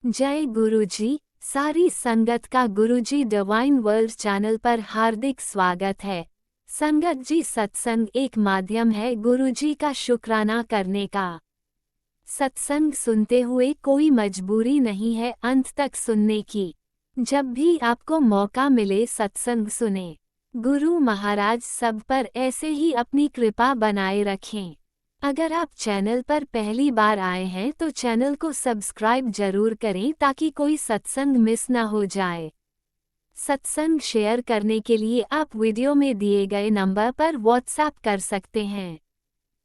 जय गुरुजी। सारी संगत का गुरुजी डिवाइन वर्ल्ड चैनल पर हार्दिक स्वागत है। संगत जी, सत्संग एक माध्यम है गुरुजी का शुक्राना करने का। सत्संग सुनते हुए कोई मजबूरी नहीं है अंत तक सुनने की। जब भी आपको मौका मिले सत्संग सुने। गुरु महाराज सब पर ऐसे ही अपनी कृपा बनाए रखें। अगर आप चैनल पर पहली बार आए हैं तो चैनल को सब्सक्राइब जरूर करें ताकि कोई सत्संग मिस न हो जाए। सत्संग शेयर करने के लिए आप वीडियो में दिए गए नंबर पर व्हाट्सएप कर सकते हैं।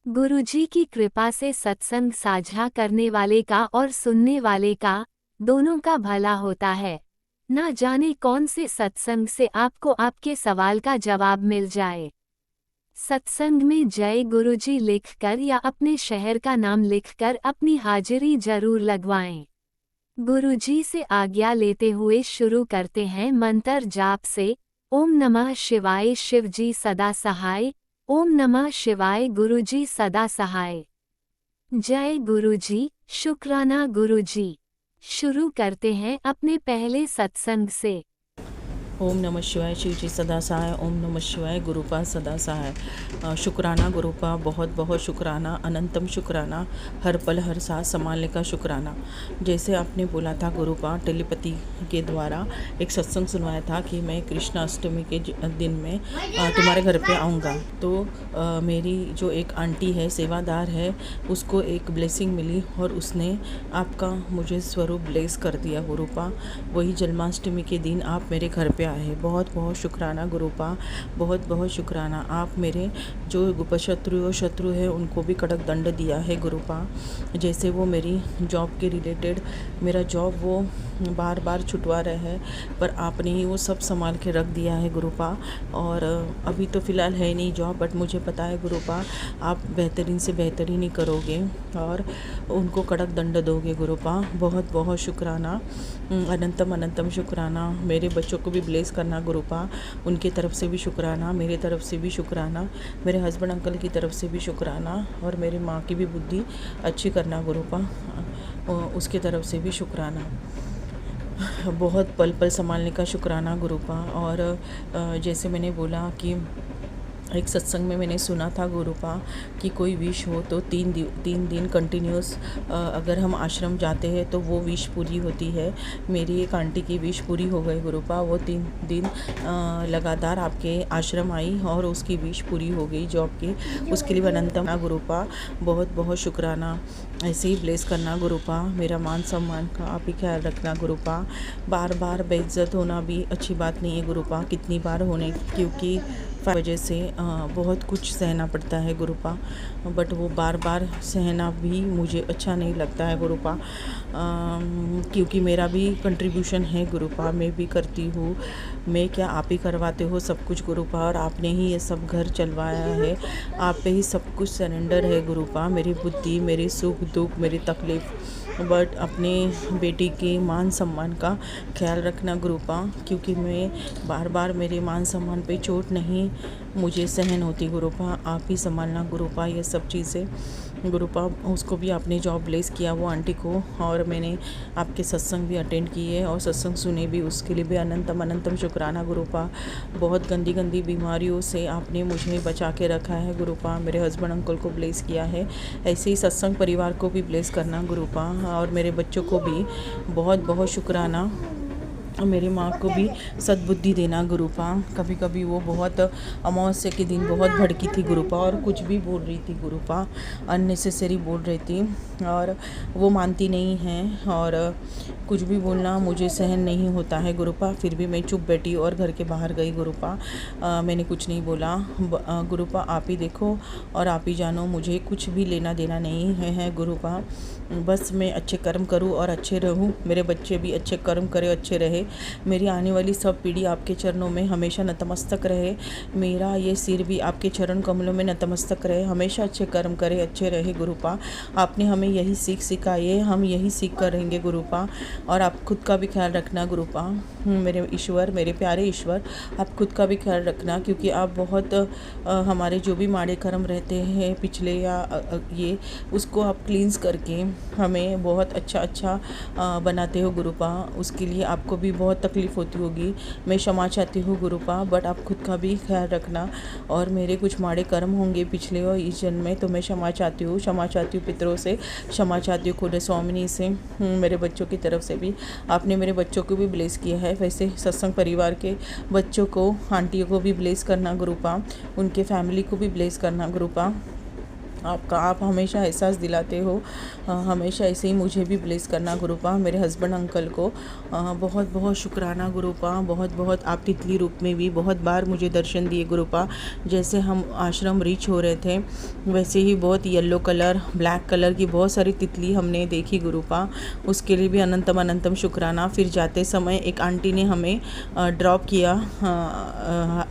गुरुजी की कृपा से सत्संग साझा करने वाले का और सुनने वाले का दोनों का भला होता है। ना जाने कौन से सत्संग से आपको आपके सवाल का जवाब मिल जाए। सत्संग में जय गुरुजी लिखकर या अपने शहर का नाम लिखकर अपनी हाजिरी जरूर लगवाएं। गुरुजी से आज्ञा लेते हुए शुरू करते हैं मंत्र जाप से। ओम नमः शिवाय शिवजी सदा सहाय। ओम नमः शिवाय गुरुजी सदा सहाय। जय गुरुजी, शुक्राना गुरुजी। शुरू करते हैं अपने पहले सत्संग से। ओम नमः शिवाय शिवजी सदा सहाय। ओम नमः शिवाय गुरुपा सदा सहाय। शुक्राना गुरुपा, बहुत बहुत शुक्राना, अनंतम शुक्राना, हर पल हर सांस संभालने का शुक्राना। जैसे आपने बोला था गुरुपा, टेलीपैथी के द्वारा एक सत्संग सुनवाया था कि मैं कृष्णाष्टमी के दिन में तुम्हारे घर पे आऊँगा। तो मेरी जो एक आंटी है, सेवादार है, उसको एक ब्लेसिंग मिली और उसने आपका मुझे स्वरूप ब्लेस कर दिया गुरुपा। वही जन्माष्टमी के दिन आप मेरे घर पे है। बहुत बहुत शुक्राना गुरुपा, बहुत बहुत शुक्राना। आप मेरे जो उपशत्रु और शत्रु है उनको भी कड़क दंड दिया है गुरुपा। जैसे वो मेरी जॉब के रिलेटेड, मेरा जॉब वो बार बार छुटवा रहे हैं, पर आपने ही वो सब संभाल के रख दिया है गुरुपा। और अभी तो फ़िलहाल है नहीं जॉब, बट मुझे पता है गुरुपा आप बेहतरीन से बेहतरीन ही करोगे और उनको कड़क दंड दोगे गुरुपा। बहुत बहुत शुक्राना, अनंतम अनंतम शुक्राना। मेरे बच्चों को भी ब्लेस करना गुरुपा, उनकी तरफ से भी शुक्राना, मेरे तरफ से भी शुक्राना, मेरे हस्बैंड अंकल की तरफ से भी शुक्राना, और मेरी माँ की भी बुद्धि अच्छी करना गुरुपा, उसकी तरफ से भी शुक्राना। बहुत पल पल संभालने का शुक्राना गुरुपा। और जैसे मैंने बोला कि एक सत्संग में मैंने सुना था गुरुपा कि कोई विश हो तो तीन दिन कंटिन्यूस अगर हम आश्रम जाते हैं तो वो विश पूरी होती है। मेरी एक आंटी की विश पूरी हो गई गुरुपा। वो 3 दिन लगातार आपके आश्रम आई और उसकी विश पूरी हो गई जॉब की। उसके लिए अनंतम गुरुपा, बहुत बहुत शुक्राना। ऐसे ही ब्लेस करना गुरुपा। मेरा मान सम्मान का आप ही ख्याल रखना गुरुपा। बार बार बेइज्जत होना भी अच्छी बात नहीं है गुरुपा, कितनी बार होने, क्योंकि वजह से बहुत कुछ सहना पड़ता है गुरुपा, बट वो बार बार सहना भी मुझे अच्छा नहीं लगता है गुरुपा, क्योंकि मेरा भी कंट्रीब्यूशन है गुरुपा, मैं भी करती हूँ। मैं क्या, आप ही करवाते हो सब कुछ गुरुपा, और आपने ही ये सब घर चलवाया है, आप पे ही सब कुछ सरेंडर है गुरुपा। मेरी बुद्धि, मेरी सुख दुख, मेरी तकलीफ़, बट अपने बेटी के मान सम्मान का ख्याल रखना गुरुपा, क्योंकि मैं बार बार मेरे मान सम्मान पे चोट नहीं मुझे सहन होती गुरुपा। आप ही संभालना गुरुपा ये सब चीज़ें गुरुपा। उसको भी आपने जॉब ब्लेस किया वो आंटी को, और मैंने आपके सत्संग भी अटेंड किए और सत्संग सुने भी, उसके लिए भी अनंतम अनंतम शुक्राना गुरुपा। बहुत गंदी गंदी बीमारियों से आपने मुझे बचा के रखा है गुरुपा। मेरे हस्बैंड अंकल को ब्लेस किया है, ऐसे ही सत्संग परिवार को भी ब्लेस करना गुरुपा, और मेरे बच्चों को भी बहुत बहुत शुक्राना। मेरी माँ को भी सद्बुद्धि देना गुरुपा। कभी कभी वो बहुत अमावस्या के दिन बहुत भड़की थी गुरुपा, और कुछ भी बोल रही थी गुरुपा, अननेसेसरी बोल रही थी, और वो मानती नहीं है, और कुछ भी बोलना मुझे सहन नहीं होता है गुरुपा। फिर भी मैं चुप बैठी और घर के बाहर गई गुरुपा। मैंने कुछ नहीं बोला गुरुपा। आप ही देखो और आप ही जानो, मुझे कुछ भी लेना देना नहीं है गुरुपा। बस मैं अच्छे कर्म करूं और अच्छे रहूं, मेरे बच्चे भी अच्छे कर्म करें, अच्छे रहे, मेरी आने वाली सब पीढ़ी आपके चरणों में हमेशा नतमस्तक रहे। मेरा ये सिर भी आपके चरण कमलों में नतमस्तक रहे, हमेशा अच्छे कर्म करे, अच्छे रहे गुरुपा। आपने हमें यही सीख सिखाई है, हम यही सीख कर रहेंगे गुरुपा। और आप खुद का भी ख्याल रखना गुरुपा। मेरे ईश्वर, मेरे प्यारे ईश्वर, आप खुद का भी ख्याल रखना, क्योंकि आप बहुत हमारे जो भी माड़े कर्म रहते हैं पिछले या ये, उसको आप क्लींस करके हमें बहुत अच्छा बनाते हो गुरुपा। उसके लिए आपको भी बहुत तकलीफ़ होती होगी, मैं क्षमा चाहती हूँ गुरुपा। बट आप खुद का भी ख्याल रखना। और मेरे कुछ माड़े कर्म होंगे पिछले और इस जन्म में, तो मैं क्षमा चाहती हूँ पितरों से, क्षमा चाहती हूँ खुद स्वामिनी से, मेरे बच्चों की तरफ से भी। आपने मेरे बच्चों को भी ब्लेस किया है, वैसे सत्संग परिवार के बच्चों को, आंटियों को भी ब्लेस करना गुरुपा, उनके फैमिली को भी ब्लेस करना गुरुपा। आप हमेशा एहसास दिलाते हो, हमेशा ऐसे ही मुझे भी ब्लेस करना गुरुपा। मेरे हस्बैंड अंकल को बहुत बहुत शुक्राना गुरुपा। बहुत आप तितली रूप में भी बहुत बार मुझे दर्शन दिए गुरुपा। जैसे हम आश्रम रीच हो रहे थे, वैसे ही बहुत येलो कलर, ब्लैक कलर की बहुत सारी तितली हमने देखी गुरुपा। उसके लिए भी अनंतम शुक्राना। फिर जाते समय एक आंटी ने हमें ड्रॉप किया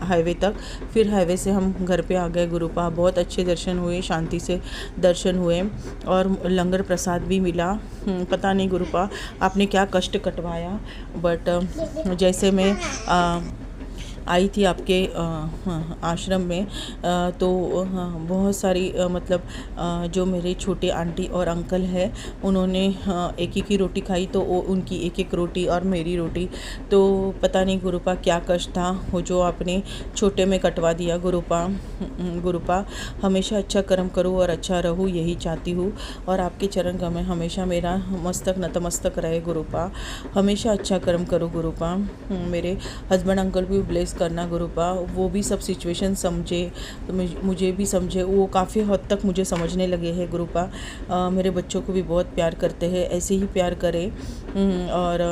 हाईवे तक, फिर हाईवे से हम घर पे आ गए गुरुपा। बहुत अच्छे दर्शन हुए, शांति से दर्शन हुए और लंगर प्रसाद भी मिला। पता नहीं गुरुपा आपने क्या कष्ट कटवाया, बट जैसे मैं आई थी आपके आश्रम में, तो बहुत सारी मतलब जो मेरे छोटे आंटी और अंकल है, उन्होंने एक एक ही रोटी खाई, तो उनकी एक एक रोटी और मेरी रोटी। तो पता नहीं गुरुपा क्या कष्ट था वो जो आपने छोटे में कटवा दिया गुरुपा। हमेशा अच्छा कर्म करूँ और अच्छा रहूँ, यही चाहती हूँ। और आपके चरण का मैं हमेशा मेरा मस्तक नतमस्तक रहे गुरुपा। हमेशा अच्छा कर्म करूँ गुरुपा। मेरे हस्बैंड अंकल भी ब्लेस करना गुरुपा, वो भी सब सिचुएशन समझे, तो मुझे भी समझे, वो काफ़ी हद तक मुझे समझने लगे हैं गुरुपा। मेरे बच्चों को भी बहुत प्यार करते हैं, ऐसे ही प्यार करें और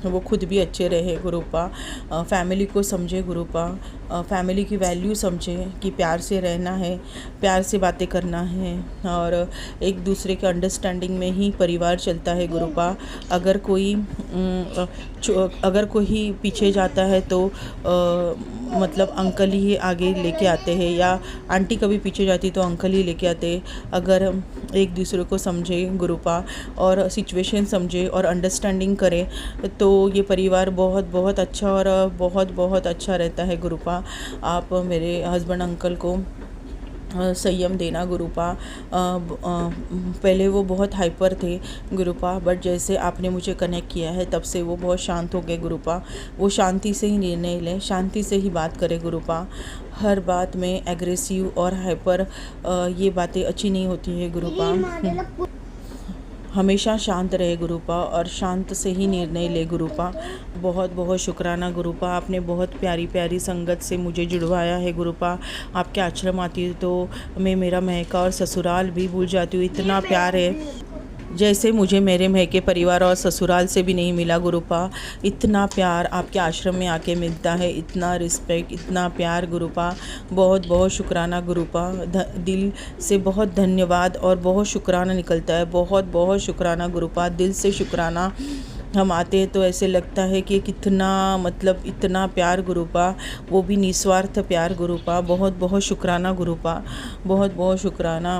वो खुद भी अच्छे रहे गुरुपा। फैमिली को समझे गुरुपा, फैमिली की वैल्यू समझे कि प्यार से रहना है, प्यार से बातें करना है, और एक दूसरे के अंडरस्टैंडिंग में ही परिवार चलता है गुरुपा। अगर कोई पीछे जाता है तो मतलब अंकल ही आगे लेके आते हैं, या आंटी कभी पीछे जाती तो अंकल ही लेके आते। अगर हम एक दूसरे को समझे गुरुपा और सिचुएशन समझे और अंडरस्टैंडिंग करें, तो ये परिवार बहुत अच्छा और बहुत अच्छा रहता है गुरुपा। आप मेरे हस्बैंड अंकल को संयम देना गुरुपा। पहले वो बहुत हाइपर थे गुरुपा, बट जैसे आपने मुझे कनेक्ट किया है तब से वो बहुत शांत हो गए गुरुपा। वो शांति से ही निर्णय लें, शांति से ही बात करें गुरुपा। हर बात में एग्रेसिव और हाइपर ये बातें अच्छी नहीं होती है गुरुपा। हमेशा शांत रहे गुरुपा और शांत से ही निर्णय ले गुरुपा। बहुत शुक्राना गुरुपा, आपने बहुत प्यारी संगत से मुझे जुड़वाया है गुरुपा। आपके आश्रम आती हूँ तो मैं मेरा महका और ससुराल भी भूल जाती हूँ, इतना प्यार है जैसे मुझे मेरे महके परिवार और ससुराल से भी नहीं मिला गुरुपा। इतना प्यार आपके आश्रम में आके मिलता है, इतना रिस्पेक्ट, इतना प्यार गुरुपा। बहुत शुक्राना गुरुपा, दिल से बहुत धन्यवाद और बहुत शुक्राना निकलता है। बहुत शुक्राना गुरुपा, दिल से शुक्राना। हम आते हैं तो ऐसे लगता है कि कितना मतलब इतना प्यार गुरुपा, वो भी निस्वार्थ प्यार गुरुपा। बहुत शुक्राना गुरुपा, बहुत शुक्राना।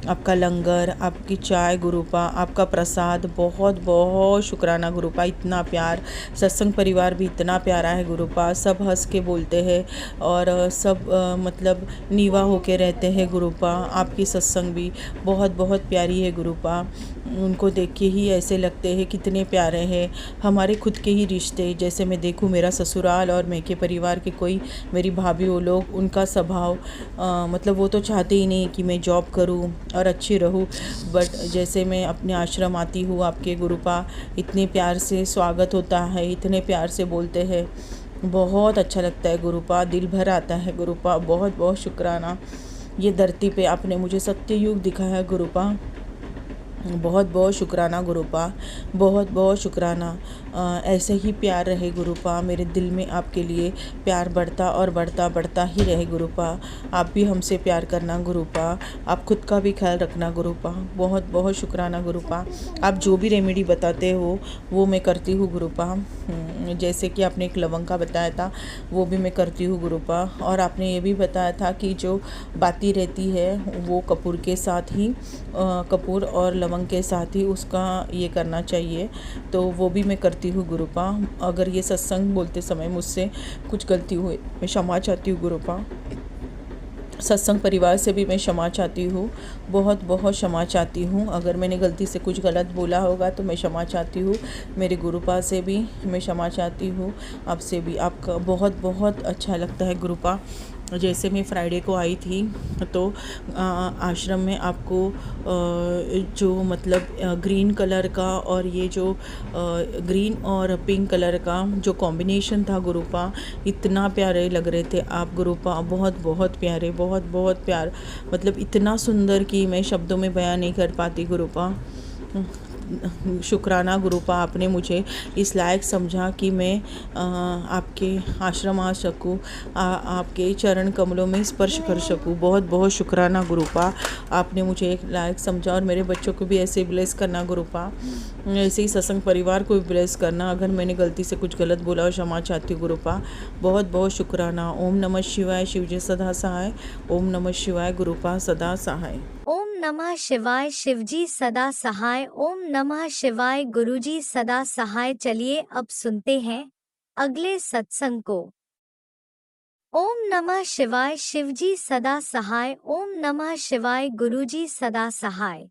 आपका लंगर, आपकी चाय गुरुपा, आपका प्रसाद, बहुत शुक्राना गुरुपा। इतना प्यार, सत्संग परिवार भी इतना प्यारा है गुरुपा। सब हंस के बोलते हैं और सब मतलब नीवा होके रहते हैं गुरुपा। आपकी सत्संग भी बहुत प्यारी है गुरुपा। उनको देख के ही ऐसे लगते हैं कितने प्यारे हैं हमारे खुद के ही रिश्ते। जैसे मैं देखूँ मेरा ससुराल और मैं के परिवार के कोई मेरी भाभी, वो लोग, उनका स्वभाव मतलब वो तो चाहते ही नहीं कि मैं जॉब करूँ और अच्छी रहूँ, बट जैसे मैं अपने आश्रम आती हूँ आपके गुरुपा, इतने प्यार से स्वागत होता है, इतने प्यार से बोलते हैं, बहुत अच्छा लगता है गुरुपा, दिल भर आता है गुरुपा। बहुत शुक्राना। ये धरती पे आपने मुझे सत्य युग दिखाया गुरुपा। बहुत बहुत शुक्राना गुरुपा, बहुत बहुत शुक्राना। ऐसे ही प्यार रहे गुरुपा, मेरे दिल में आपके लिए प्यार बढ़ता और बढ़ता बढ़ता ही रहे गुरुपा। आप भी हमसे प्यार करना गुरुपा, आप खुद का भी ख्याल रखना गुरुपा। बहुत बहुत शुक्राना गुरुपा। आप जो भी रेमेडी बताते हो वो मैं करती हूँ गुरुपा। जैसे कि आपने एक लवंग का बताया था, वो भी मैं करती हूँ गुरुपा। और आपने ये भी बताया था कि जो बाती रहती है वो कपूर के साथ ही कपूर और लवंग के साथ ही उसका ये करना चाहिए, तो वो भी मैं करती हूँ गुरुपा। अगर ये सत्संग बोलते समय मुझसे कुछ गलती हुई, मैं क्षमा चाहती हूँ गुरुपा। सत्संग परिवार से भी मैं क्षमा चाहती हूँ, बहुत बहुत क्षमा चाहती हूँ। अगर मैंने गलती से कुछ गलत बोला होगा तो मैं क्षमा चाहती हूँ। मेरे गुरुपा से भी मैं क्षमा चाहती हूँ, आपसे भी। आपका बहुत बहुत अच्छा लगता है गुरुपा। जैसे मैं फ्राइडे को आई थी तो आश्रम में आपको जो मतलब ग्रीन कलर का और ये जो ग्रीन और पिंक कलर का जो कॉम्बिनेशन था गुरुपा, इतना प्यारे लग रहे थे आप गुरुपा। बहुत बहुत प्यारे, बहुत बहुत प्यार, मतलब इतना सुंदर कि मैं शब्दों में बयां नहीं कर पाती गुरुपा। शुक्राना गुरुपा, आपने मुझे इस लायक समझा कि मैं आपके आश्रम आ सकूं, आपके चरण कमलों में स्पर्श कर सकूं। बहुत बहुत शुक्राना गुरुपा, आपने मुझे एक लायक समझा। और मेरे बच्चों को भी ऐसे ब्लेस करना गुरुपा, ऐसे ही सत्संग परिवार को भी ब्लेस करना। अगर मैंने गलती से कुछ गलत बोला और क्षमा चाहती हूँ गुरुपा। बहुत बहुत शुक्राना। ओम नमः शिवाय, शिवजी सदा सहाय। ओम नमः शिवाय, गुरुपा सदा सहाय। ओम नमः शिवाय, शिवजी सदा सहाय। ओम नमः शिवाय, गुरुजी सदा सहाय। चलिए अब सुनते हैं अगले सत्संग को। ओम नमः शिवाय, शिवजी सदा सहाय। ओम नमः शिवाय, गुरुजी सदा सहाय।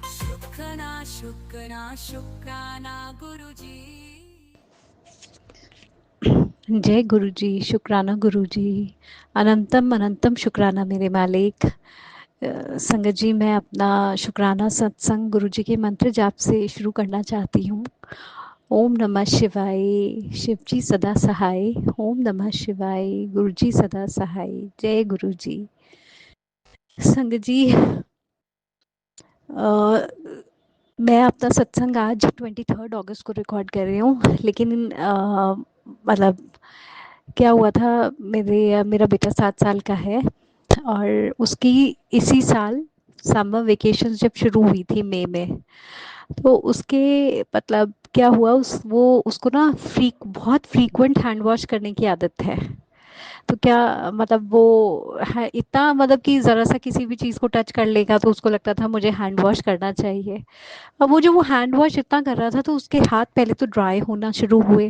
शुक्राना शुक्राना शुक्राना गुरुजी। जय गुरु जी, शुक्राना गुरु जी, अनंतम अनंतम शुक्राना मेरे मालिक। संगत जी, मैं अपना शुक्राना सत्संग गुरु जी के मंत्र जाप से शुरू करना चाहती हूँ। ओम नमः शिवाय, शिव जी सदा सहाय। ओम नमः शिवाय, गुरु जी सदा सहाय। जय गुरु जी। संगत जी, मैं अपना सत्संग आज 23 अगस्त को रिकॉर्ड कर रही हूँ, लेकिन मतलब क्या हुआ था, मेरा बेटा 7 साल का है और उसकी इसी साल समर वेकेशन जब शुरू हुई थी मई में, तो उसके मतलब क्या हुआ, उसको ना बहुत फ्रीक्वेंट हैंड वॉश करने की आदत है। तो क्या मतलब वो है इतना, मतलब कि ज़रा सा किसी भी चीज़ को टच कर लेगा तो उसको लगता था मुझे हैंड वॉश करना चाहिए। अब वो हैंड वॉश इतना कर रहा था तो उसके हाथ पहले तो ड्राई होना शुरू हुए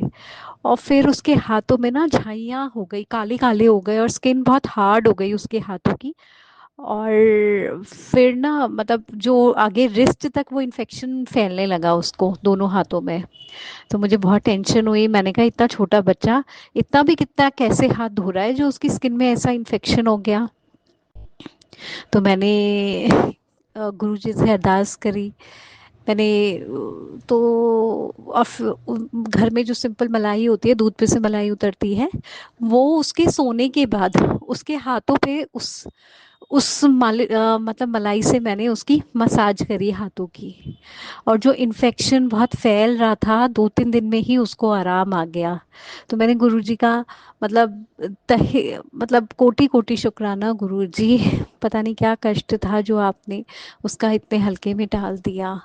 और फिर उसके हाथों में ना झाइयाँ हो गई, काले काले हो गए और स्किन बहुत हार्ड हो गई उसके हाथों की। और फिर ना मतलब जो आगे रिस्ट तक वो इन्फेक्शन फैलने लगा उसको दोनों हाथों में। तो मुझे बहुत टेंशन हुई, मैंने कहा इतना छोटा बच्चा इतना भी कितना कैसे हाथ धो रहा है जो उसकी स्किन में ऐसा इन्फेक्शन हो गया। तो मैंने गुरुजी से अरदास करी। मैंने तो घर में जो सिंपल मलाई होती है, दूध पे से मलाई उतरती है, वो उसके सोने के बाद उसके हाथों पे मतलब मलाई से मैंने उसकी मसाज करी हाथों की। और जो इन्फेक्शन बहुत फैल रहा था 2-3 दिन में ही उसको आराम आ गया। तो मैंने गुरुजी का मतलब तहे मतलब कोटि कोटि शुक्राना गुरुजी। पता नहीं क्या कष्ट था जो आपने उसका इतने हल्के में टाल दिया,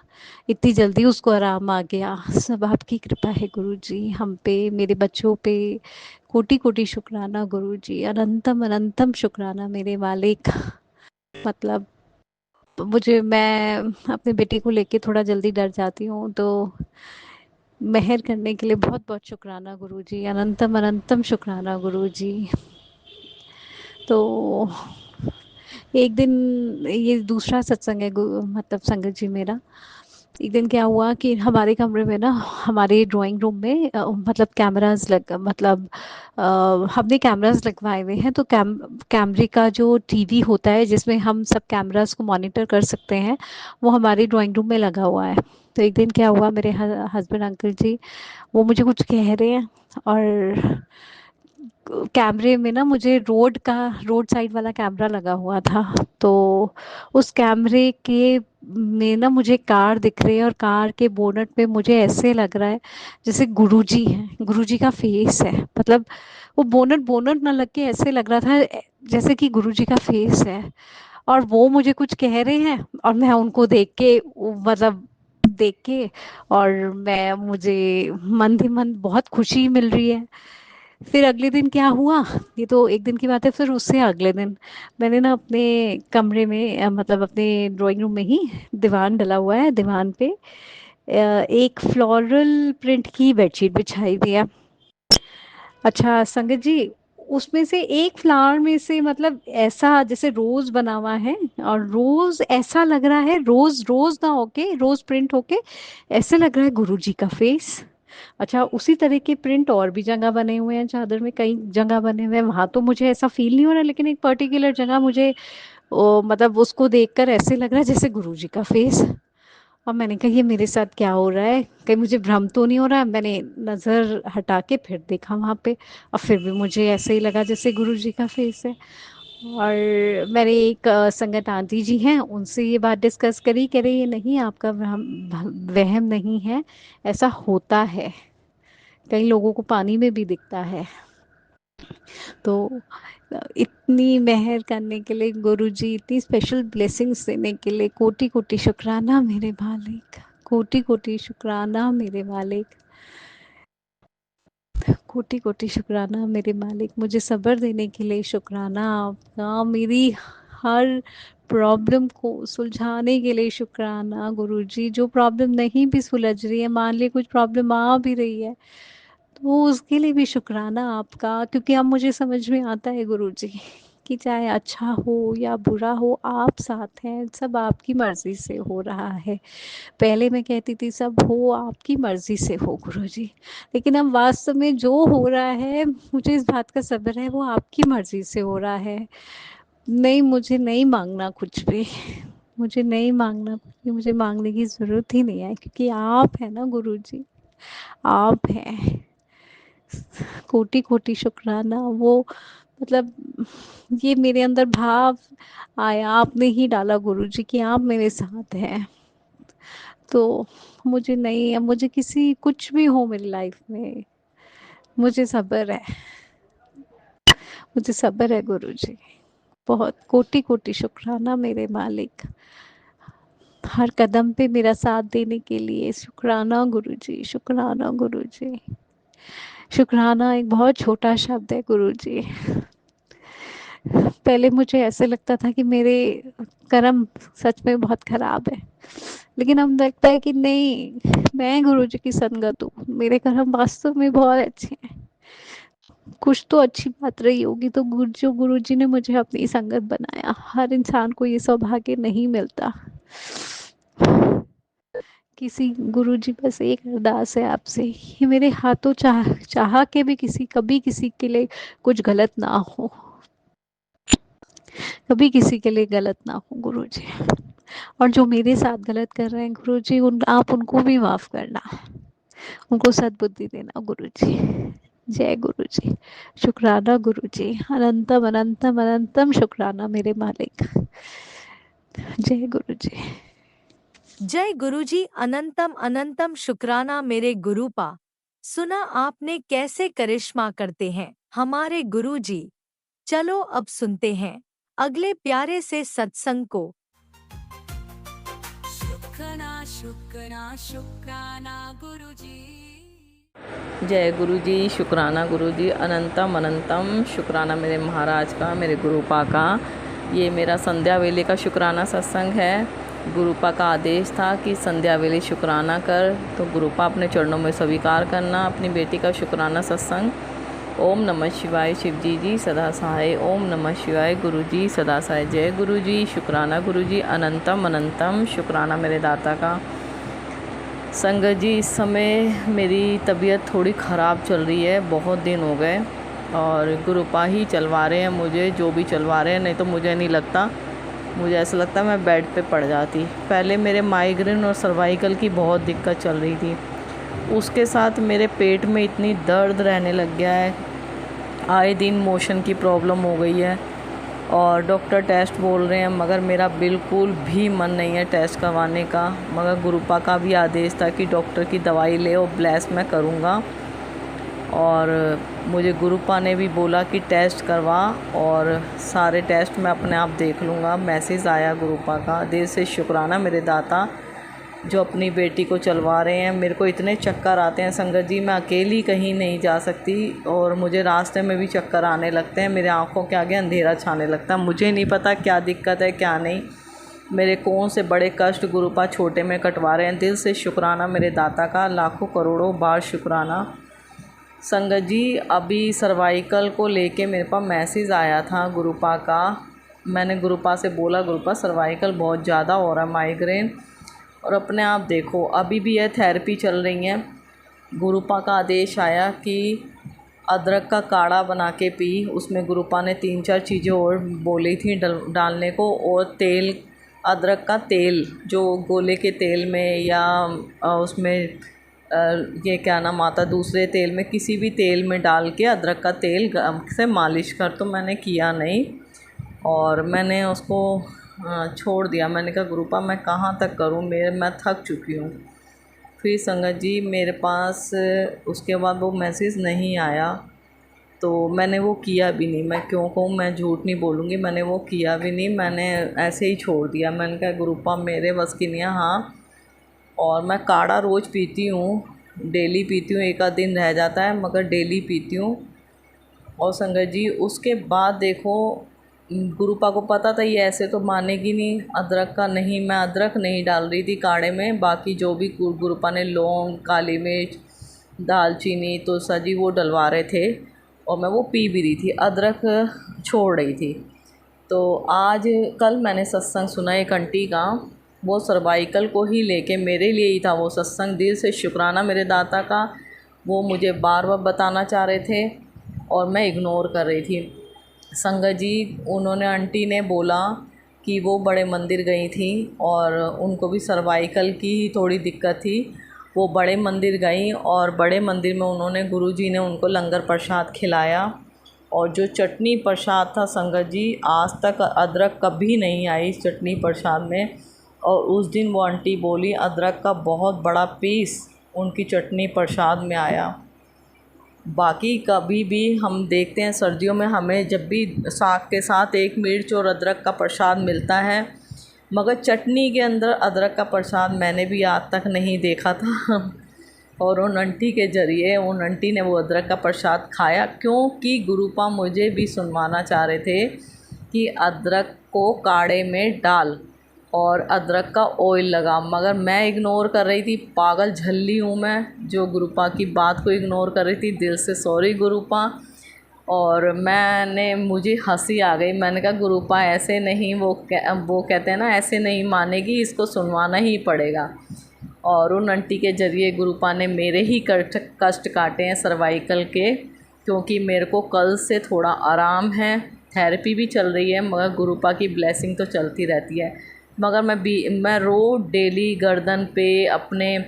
इतनी जल्दी उसको आराम आ गया। सब आपकी कृपा है गुरुजी, हम पे, मेरे बच्चों पे। कोटि कोटि शुक्राना गुरुजी, अनंतम अनंतम शुक्राना मेरे मालिक। मतलब मैं अपने बेटे को लेके थोड़ा जल्दी डर जाती हूँ, तो मेहर करने के लिए बहुत बहुत शुक्राना गुरुजी, अनंतम अनंतम शुक्राना गुरुजी। तो एक दिन, ये दूसरा सत्संग है मतलब संगत जी मेरा। एक दिन क्या हुआ कि हमारे कमरे में ना, हमारे ड्राइंग रूम में मतलब कैमरास लग मतलब अ, हमने कैमरास लगवाए हुए हैं। तो कैमरे का जो टीवी होता है जिसमें हम सब कैमरास को मॉनिटर कर सकते हैं, वो हमारे ड्राइंग रूम में लगा हुआ है। तो एक दिन क्या हुआ, मेरे हस्बैंड अंकल जी वो मुझे कुछ कह रहे हैं और कैमरे में ना मुझे रोड साइड वाला कैमरा लगा हुआ था। तो उस कैमरे के में ना मुझे कार दिख रही है, और कार के बोनट पे मुझे ऐसे लग रहा है जैसे गुरुजी हैं, गुरुजी का फेस है। मतलब वो बोनट बोनट ना लग के ऐसे लग रहा था जैसे कि गुरुजी का फेस है, और वो मुझे कुछ कह रहे हैं और मैं उनको देख के मतलब देख के, और मैं मुझे मन ही मन बहुत खुशी मिल रही है। फिर अगले दिन क्या हुआ, ये तो एक दिन की बात है। फिर उससे अगले दिन मैंने ना अपने कमरे में मतलब अपने ड्राइंग रूम में ही दीवान डला हुआ है, दीवान पे एक फ्लोरल प्रिंट की बेडशीट बिछाई दी है। अच्छा संगत जी, उसमें से एक फ्लावर में से मतलब ऐसा जैसे रोज बना हुआ है, और रोज ऐसा लग रहा है, रोज रोज ना होके, रोज प्रिंट होके ऐसे लग रहा है गुरुजी का फेस। अच्छा, उसी तरह के प्रिंट और भी जगह बने हुए हैं, चादर में कई जगह बने हुए हैं, वहां तो मुझे ऐसा फील नहीं हो रहा, लेकिन एक पर्टिकुलर जगह मुझे मतलब उसको देखकर ऐसे लग रहा है जैसे गुरुजी का फेस। और मैंने कहा ये मेरे साथ क्या हो रहा है, कहीं मुझे भ्रम तो नहीं हो रहा है। मैंने नज़र हटा के फिर देखा वहाँ पे, और फिर भी मुझे ऐसे ही लगा जैसे गुरुजी का फेस है। और मैंने एक संगत आंटी जी हैं, उनसे ये बात डिस्कस करी, कह रही ये नहीं, आपका वहम नहीं है, ऐसा होता है, कई लोगों को पानी में भी दिखता है। तो इतनी मेहर करने के लिए गुरुजी, इतनी स्पेशल ब्लेसिंग्स देने के लिए कोटि कोटि शुक्राना मेरे मालिक, कोटि कोटि शुक्राना मेरे मालिक, कोटि कोटि शुक्राना मेरे मालिक। मुझे सब्र देने के लिए शुक्राना आपका, मेरी हर प्रॉब्लम को सुलझाने के लिए शुक्राना गुरुजी। जो प्रॉब्लम नहीं भी सुलझ रही है, मान ली कुछ प्रॉब्लम आ भी रही है, तो उसके लिए भी शुक्राना आपका, क्योंकि अब मुझे समझ में आता है गुरुजी कि चाहे अच्छा हो या बुरा हो, आप साथ हैं, सब आपकी मर्जी से हो रहा है। पहले मैं कहती थी सब हो आपकी मर्जी से हो गुरुजी, लेकिन अब वास्तव में जो हो रहा है मुझे इस बात का सब्र है, वो आपकी मर्जी से हो रहा है। नहीं, मुझे नहीं मांगना कुछ भी, मुझे नहीं मांगना कुछ भी, मुझे मांगने की ज़रूरत ही नहीं है, क्योंकि आप है ना गुरुजी, आप हैं। कोटि कोटि शुक्राना। वो मतलब ये मेरे अंदर भाव आया, आपने ही डाला गुरुजी कि आप मेरे साथ हैं। तो मुझे नहीं है, मुझे किसी कुछ भी हो मेरी लाइफ में, मुझे सब्र है, मुझे सब्र है गुरुजी। बहुत कोटि कोटि शुक्राना मेरे मालिक, हर कदम पे मेरा साथ देने के लिए शुक्राना गुरुजी, शुक्राना गुरुजी। शुक्राना एक बहुत छोटा शब्द है गुरुजी। पहले मुझे ऐसे लगता था कि मेरे कर्म सच में बहुत खराब है, लेकिन अब लगता है कि नहीं, मैं गुरुजी की संगत हूँ, मेरे कर्म वास्तव में बहुत अच्छे हैं। कुछ तो अच्छी बात रही होगी, तो जो गुरुजी ने मुझे अपनी संगत बनाया। हर इंसान को ये सौभाग्य नहीं मिलता। किसी गुरुजी, बस एक अरदास है आपसे, ये मेरे हाथों चाह के भी किसी कभी किसी के लिए कुछ गलत ना हो, कभी किसी के लिए गलत ना हो गुरुजी। और जो मेरे साथ गलत कर रहे हैं गुरुजी, आप उनको भी माफ करना, उनको सद्बुद्धि देना गुरुजी। जय गुरुजी, शुक्राना गुरुजी, अनंतम अनंतम अनंतम शुक्राना मेरे मालिक। जय गुरुजी। जय गुरुजी, अनंतम अनंतम शुक्राना मेरे गुरुपा। सुना आपने कैसे करिश्मा करते हैं हमारे गुरुजी। चलो अब सुनते हैं अगले प्यारे से सत्संग को। शुक्राना शुक्राना शुक्राना गुरुजी। जय गुरु जी, शुक्राना गुरु जी, अनंतम अनंतम शुक्राना मेरे महाराज का, मेरे गुरुपा का। ये मेरा संध्या वेले का शुक्राना सत्संग है। गुरुपा का आदेश था कि संध्या वेले शुक्राना कर, तो गुरुपा अपने चरणों में स्वीकार करना अपनी बेटी का शुक्राना सत्संग। ओम नमः शिवाय, शिव जी सदा सहाय। ओम नमः शिवाय, गुरु जी सदा सहाय। जय गुरु जी, शुक्राना गुरु जी, अनंतम अनंतम शुक्राना मेरे दाता का। संगत जी, इस समय मेरी तबीयत थोड़ी ख़राब चल रही है, बहुत दिन हो गए, और गुरुपा ही चलवा रहे हैं मुझे, जो भी चलवा रहे हैं, नहीं तो मुझे नहीं लगता, मुझे ऐसा लगता मैं बेड पे पड़ जाती। पहले मेरे माइग्रेन और सर्वाइकल की बहुत दिक्कत चल रही थी, उसके साथ मेरे पेट में इतनी दर्द रहने लग गया है, आए दिन मोशन की प्रॉब्लम हो गई है और डॉक्टर टेस्ट बोल रहे हैं, मगर मेरा बिल्कुल भी मन नहीं है टेस्ट करवाने का। मगर गुरुपा का भी आदेश था कि डॉक्टर की दवाई ले और ब्लेस मैं करूँगा, और मुझे गुरुपा ने भी बोला कि टेस्ट करवा और सारे टेस्ट मैं अपने आप देख लूँगा। मैसेज आया गुरुपा का, दिल से शुक्राना मेरे दाता जो अपनी बेटी को चलवा रहे हैं। मेरे को इतने चक्कर आते हैं संगत जी, मैं अकेली कहीं नहीं जा सकती और मुझे रास्ते में भी चक्कर आने लगते हैं, मेरे आँखों के आगे अंधेरा छाने लगता है। मुझे नहीं पता क्या दिक्कत है क्या नहीं, मेरे कौन से बड़े कष्ट गुरुपा छोटे में कटवा रहे हैं। दिल से शुक्राना मेरे दाता का, लाखों करोड़ों बार शुक्राना। संगत जी, अभी सर्वाइकल को लेके मेरे पास मैसेज आया था गुरुपा का। मैंने गुरुपा से बोला गुरुपा सर्वाइकल बहुत ज़्यादा हो रहा है, माइग्रेन, और अपने आप देखो अभी भी यह थेरेपी चल रही है। गुरुपा का आदेश आया कि अदरक का काढ़ा बना के पी। उसमें गुरुपा ने 3-4 चीज़ें और बोली थी डालने को, और तेल, अदरक का तेल जो गोले के तेल में या उसमें ये क्या नाम आता, दूसरे तेल में, किसी भी तेल में डाल के अदरक का तेल से मालिश कर। तो मैंने किया नहीं और मैंने उसको छोड़ दिया। मैंने कहा गुरुपा मैं कहाँ तक करूँ, मैं थक चुकी हूँ। फिर संगत जी मेरे पास उसके बाद वो मैसेज नहीं आया, तो मैंने वो किया भी नहीं। मैं क्यों कहूँ, मैं झूठ नहीं बोलूँगी, मैंने वो किया भी नहीं, मैंने ऐसे ही छोड़ दिया। मैंने कहा गुरुपा मेरे बस की नहीं है। हाँ, और मैं काढ़ा रोज़ पीती हूँ, डेली पीती हूँ, एक आध दिन रह जाता है मगर डेली पीती हूँ। और संगत जी उसके बाद देखो गुरुपा को पता था ये ऐसे तो मानेगी नहीं, अदरक का नहीं, मैं अदरक नहीं डाल रही थी काढ़े में, बाकी जो भी गुरुपा ने लौंग, काली मिर्च, दालचीनी, तुलसी जी वो डलवा रहे थे और मैं वो पी भी रही थी, अदरक छोड़ रही थी। तो आज कल मैंने सत्संग सुना एक आंटी का, वो सर्वाइकल को ही लेके, मेरे लिए ही था वो सत्संग। दिल से शुक्राना मेरे दाता का, वो मुझे बार बार बताना चाह रहे थे और मैं इग्नोर कर रही थी। संगत जी उन्होंने, आंटी ने बोला कि वो बड़े मंदिर गई थी और उनको भी सर्वाइकल की ही थोड़ी दिक्कत थी। वो बड़े मंदिर गई और बड़े मंदिर में उन्होंने, गुरुजी ने उनको लंगर प्रसाद खिलाया, और जो चटनी प्रसाद था संगत जी, आज तक अदरक कभी नहीं आई इस चटनी प्रसाद में। और उस दिन वो आंटी बोली अदरक का बहुत बड़ा पीस उनकी चटनी प्रसाद में आया। बाकी कभी भी हम देखते हैं सर्दियों में हमें जब भी साग के साथ एक मिर्च और अदरक का प्रसाद मिलता है, मगर चटनी के अंदर अदरक का प्रसाद मैंने भी आज तक नहीं देखा था। और उन आंटी के ज़रिए उन आंटी ने वो अदरक का प्रसाद खाया, क्योंकि गुरुपा मुझे भी सुनवाना चाह रहे थे कि अदरक को काढ़े में डाल और अदरक का ऑयल लगा, मगर मैं इग्नोर कर रही थी। पागल झल्ली हूँ मैं जो गुरुपा की बात को इग्नोर कर रही थी। दिल से सॉरी गुरुपा। और मुझे हंसी आ गई। मैंने कहा गुरुपा ऐसे नहीं, वो कहते हैं ना ऐसे नहीं मानेगी, इसको सुनवाना ही पड़ेगा। और उन आंटी के ज़रिए गुरुपा ने मेरे ही कष्ट काटे हैं सर्वाइकल के, क्योंकि मेरे को कल से थोड़ा आराम है, थेरेपी भी चल रही है, मगर गुरुपा की ब्लेसिंग तो चलती रहती है। मगर मैं रोज़ डेली गर्दन पे, अपने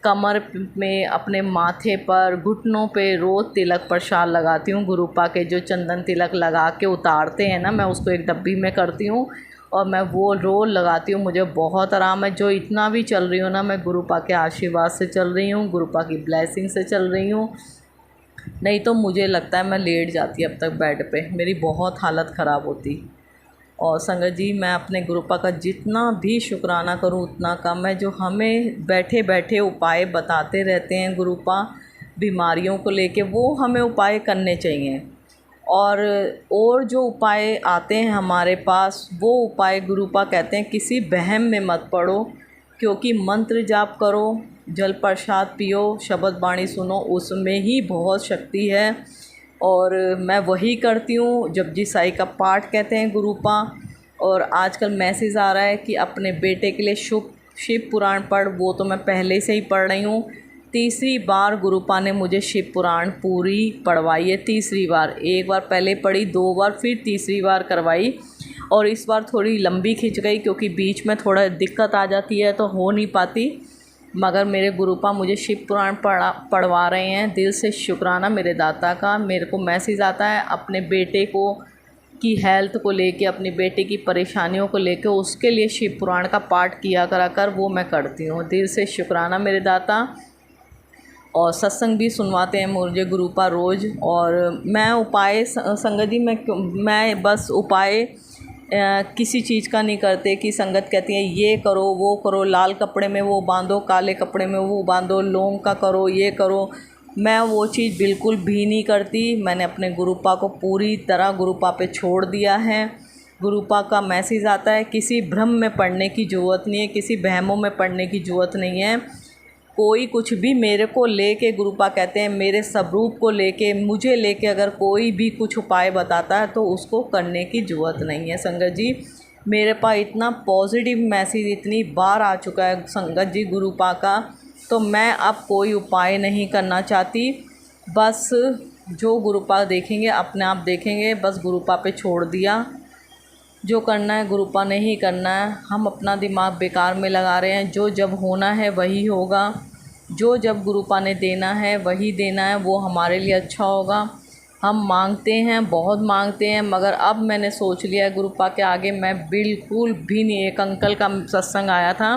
कमर में, अपने माथे पर, घुटनों पे रोज़ तिलक प्रसाद लगाती हूँ। गुरुपा के जो चंदन तिलक लगा के उतारते हैं ना, मैं उसको एक डब्बी में करती हूँ और मैं वो रोज़ लगाती हूँ। मुझे बहुत आराम है। जो इतना भी चल रही हूँ ना, मैं गुरुपा के आशीर्वाद से चल रही हूँ, गुरुपा की ब्लेसिंग से चल रही हूँ। नहीं तो मुझे लगता है मैं लेट जाती अब तक बेड पे, मेरी बहुत हालत ख़राब होती। और संगत जी मैं अपने गुरुपा का जितना भी शुक्राना करूं उतना कम है, जो हमें बैठे बैठे उपाय बताते रहते हैं गुरुपा बीमारियों को लेके, वो हमें उपाय करने चाहिए। और जो उपाय आते हैं हमारे पास, वो उपाय गुरुपा कहते हैं किसी वहम में मत पड़ो, क्योंकि मंत्र जाप करो, जल प्रसाद पियो, शब्द वाणी सुनो, उसमें ही बहुत शक्ति है। और मैं वही करती हूँ। जपजी साई का पाठ कहते हैं गुरुपा। और आजकल मैसेज आ रहा है कि अपने बेटे के लिए शिव पुराण पढ़, वो तो मैं पहले से ही पढ़ रही हूँ। तीसरी बार गुरुपा ने मुझे शिव पुराण पूरी पढ़वाई है, तीसरी बार। एक बार पहले पढ़ी, 2 बार, फिर तीसरी बार करवाई। और इस बार थोड़ी लंबी खिंच गई क्योंकि बीच में थोड़ा दिक्कत आ जाती है तो हो नहीं पाती, मगर मेरे गुरुपा मुझे शिव पुराण पढ़वा रहे हैं। दिल से शुक्राना मेरे दाता का। मेरे को मैसेज आता है अपने बेटे को की हेल्थ को लेके, अपनी बेटे की परेशानियों को लेके, उसके लिए शिव पुराण का पाठ किया करा कर, वो मैं करती हूँ। दिल से शुक्राना मेरे दाता। और सत्संग भी सुनवाते हैं मुझे गुरुपा रोज़। और मैं उपाय संगत जी मैं बस उपाय किसी चीज़ का नहीं करते कि संगत कहती है ये करो वो करो, लाल कपड़े में वो बांधो, काले कपड़े में वो बांधो, लौंग का करो, ये करो। मैं वो चीज़ बिल्कुल भी नहीं करती। मैंने अपने गुरुपा को पूरी तरह गुरुपा पे छोड़ दिया है। गुरुपा का मैसेज आता है, किसी भ्रम में पड़ने की ज़रूरत नहीं है, किसी वहमों में पड़ने की ज़रूरत नहीं है। कोई कुछ भी मेरे को लेके, गुरुपा कहते हैं मेरे स्वरूप को लेके, मुझे लेके अगर कोई भी कुछ उपाय बताता है तो उसको करने की ज़रूरत नहीं है। संगत जी मेरे पास इतना पॉजिटिव मैसेज इतनी बार आ चुका है संगत जी गुरुपा का, तो मैं अब कोई उपाय नहीं करना चाहती। बस जो गुरुपा देखेंगे अपने आप देखेंगे, बस गुरुपा पे छोड़ दिया। जो करना है गुरुपा ने ही करना है। हम अपना दिमाग बेकार में लगा रहे हैं। जो जब होना है वही होगा, जो जब गुरुपा ने देना है वही देना है, वो हमारे लिए अच्छा होगा। हम मांगते हैं, बहुत मांगते हैं, मगर अब मैंने सोच लिया है गुरुपा के आगे मैं बिल्कुल भी नहीं। एक अंकल का सत्संग आया था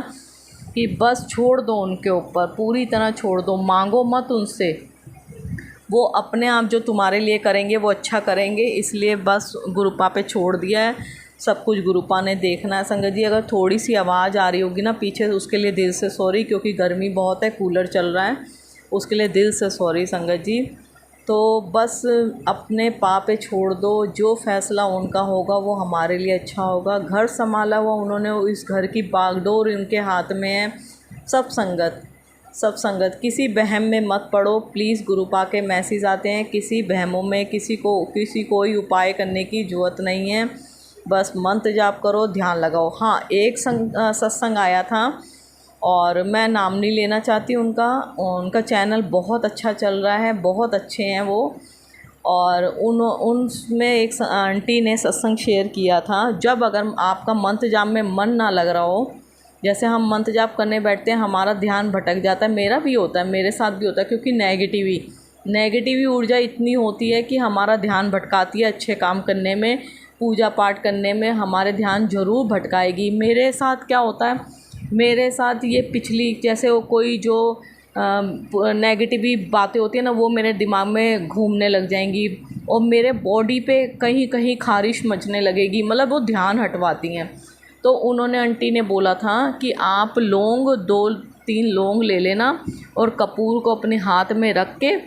कि बस छोड़ दो उनके ऊपर, पूरी तरह छोड़ दो, मांगो मत उनसे, वो अपने आप जो तुम्हारे लिए करेंगे वो अच्छा करेंगे। इसलिए बस गुरुपा पे छोड़ दिया है। सब कुछ गुरुपा ने देखना है। संगत जी अगर थोड़ी सी आवाज़ आ रही होगी ना पीछे, तो उसके लिए दिल से सॉरी, क्योंकि गर्मी बहुत है, कूलर चल रहा है, उसके लिए दिल से सॉरी संगत जी। तो बस अपने पाँव पे छोड़ दो, जो फ़ैसला उनका होगा वो हमारे लिए अच्छा होगा। घर संभाला हुआ उन्होंने, इस घर की बागडोर उनके हाथ में है। सब संगत किसी बहम में मत पड़ो प्लीज़। गुरुपा के मैसेज आते हैं, किसी बहमों में किसी कोई उपाय करने की ज़रूरत नहीं है। बस मंत्र जाप करो, ध्यान लगाओ। हाँ, एक सत्संग आया था और मैं नाम नहीं लेना चाहती उनका चैनल बहुत अच्छा चल रहा है, बहुत अच्छे हैं वो। और उनमें एक आंटी ने सत्संग शेयर किया था, जब अगर आपका मंत्र जाप में मन ना लग रहा हो, जैसे हम मंत्र जाप करने बैठते हैं हमारा ध्यान भटक जाता है, मेरा भी होता है, मेरे साथ भी होता है, क्योंकि नेगेटिव ऊर्जा इतनी होती है कि हमारा ध्यान भटकाती है। अच्छे काम करने में, पूजा पाठ करने में हमारे ध्यान ज़रूर भटकाएगी। मेरे साथ क्या होता है, मेरे साथ ये पिछली जैसे वो कोई जो नेगेटिव बातें होती है ना, वो मेरे दिमाग में घूमने लग जाएंगी और मेरे बॉडी पे कहीं कहीं खारिश मचने लगेगी, मतलब वो ध्यान हटवाती हैं। तो उन्होंने आंटी ने बोला था कि आप लौंग 2-3 लौंग ले लेना और कपूर को अपने हाथ में रख के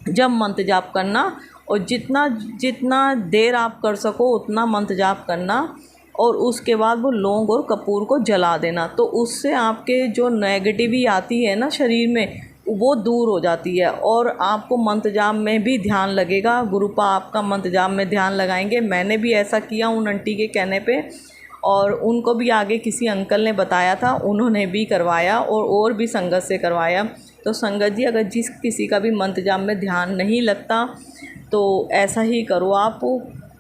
जब मंत्र जाप करना, और जितना देर आप कर सको उतना मंत्र जाप करना, और उसके बाद वो लौंग और कपूर को जला देना। तो उससे आपके जो नेगेटिविटी आती है ना शरीर में, वो दूर हो जाती है और आपको मंत्र जाप में भी ध्यान लगेगा। गुरुपा आपका मंत्र जाप में ध्यान लगाएंगे। मैंने भी ऐसा किया उन आंटी के कहने पे, और उनको भी आगे किसी अंकल ने बताया था, उन्होंने भी करवाया और भी संगत से करवाया। तो संगत जी अगर जिस किसी का भी मंत्र जाप में ध्यान नहीं लगता तो ऐसा ही करो आप,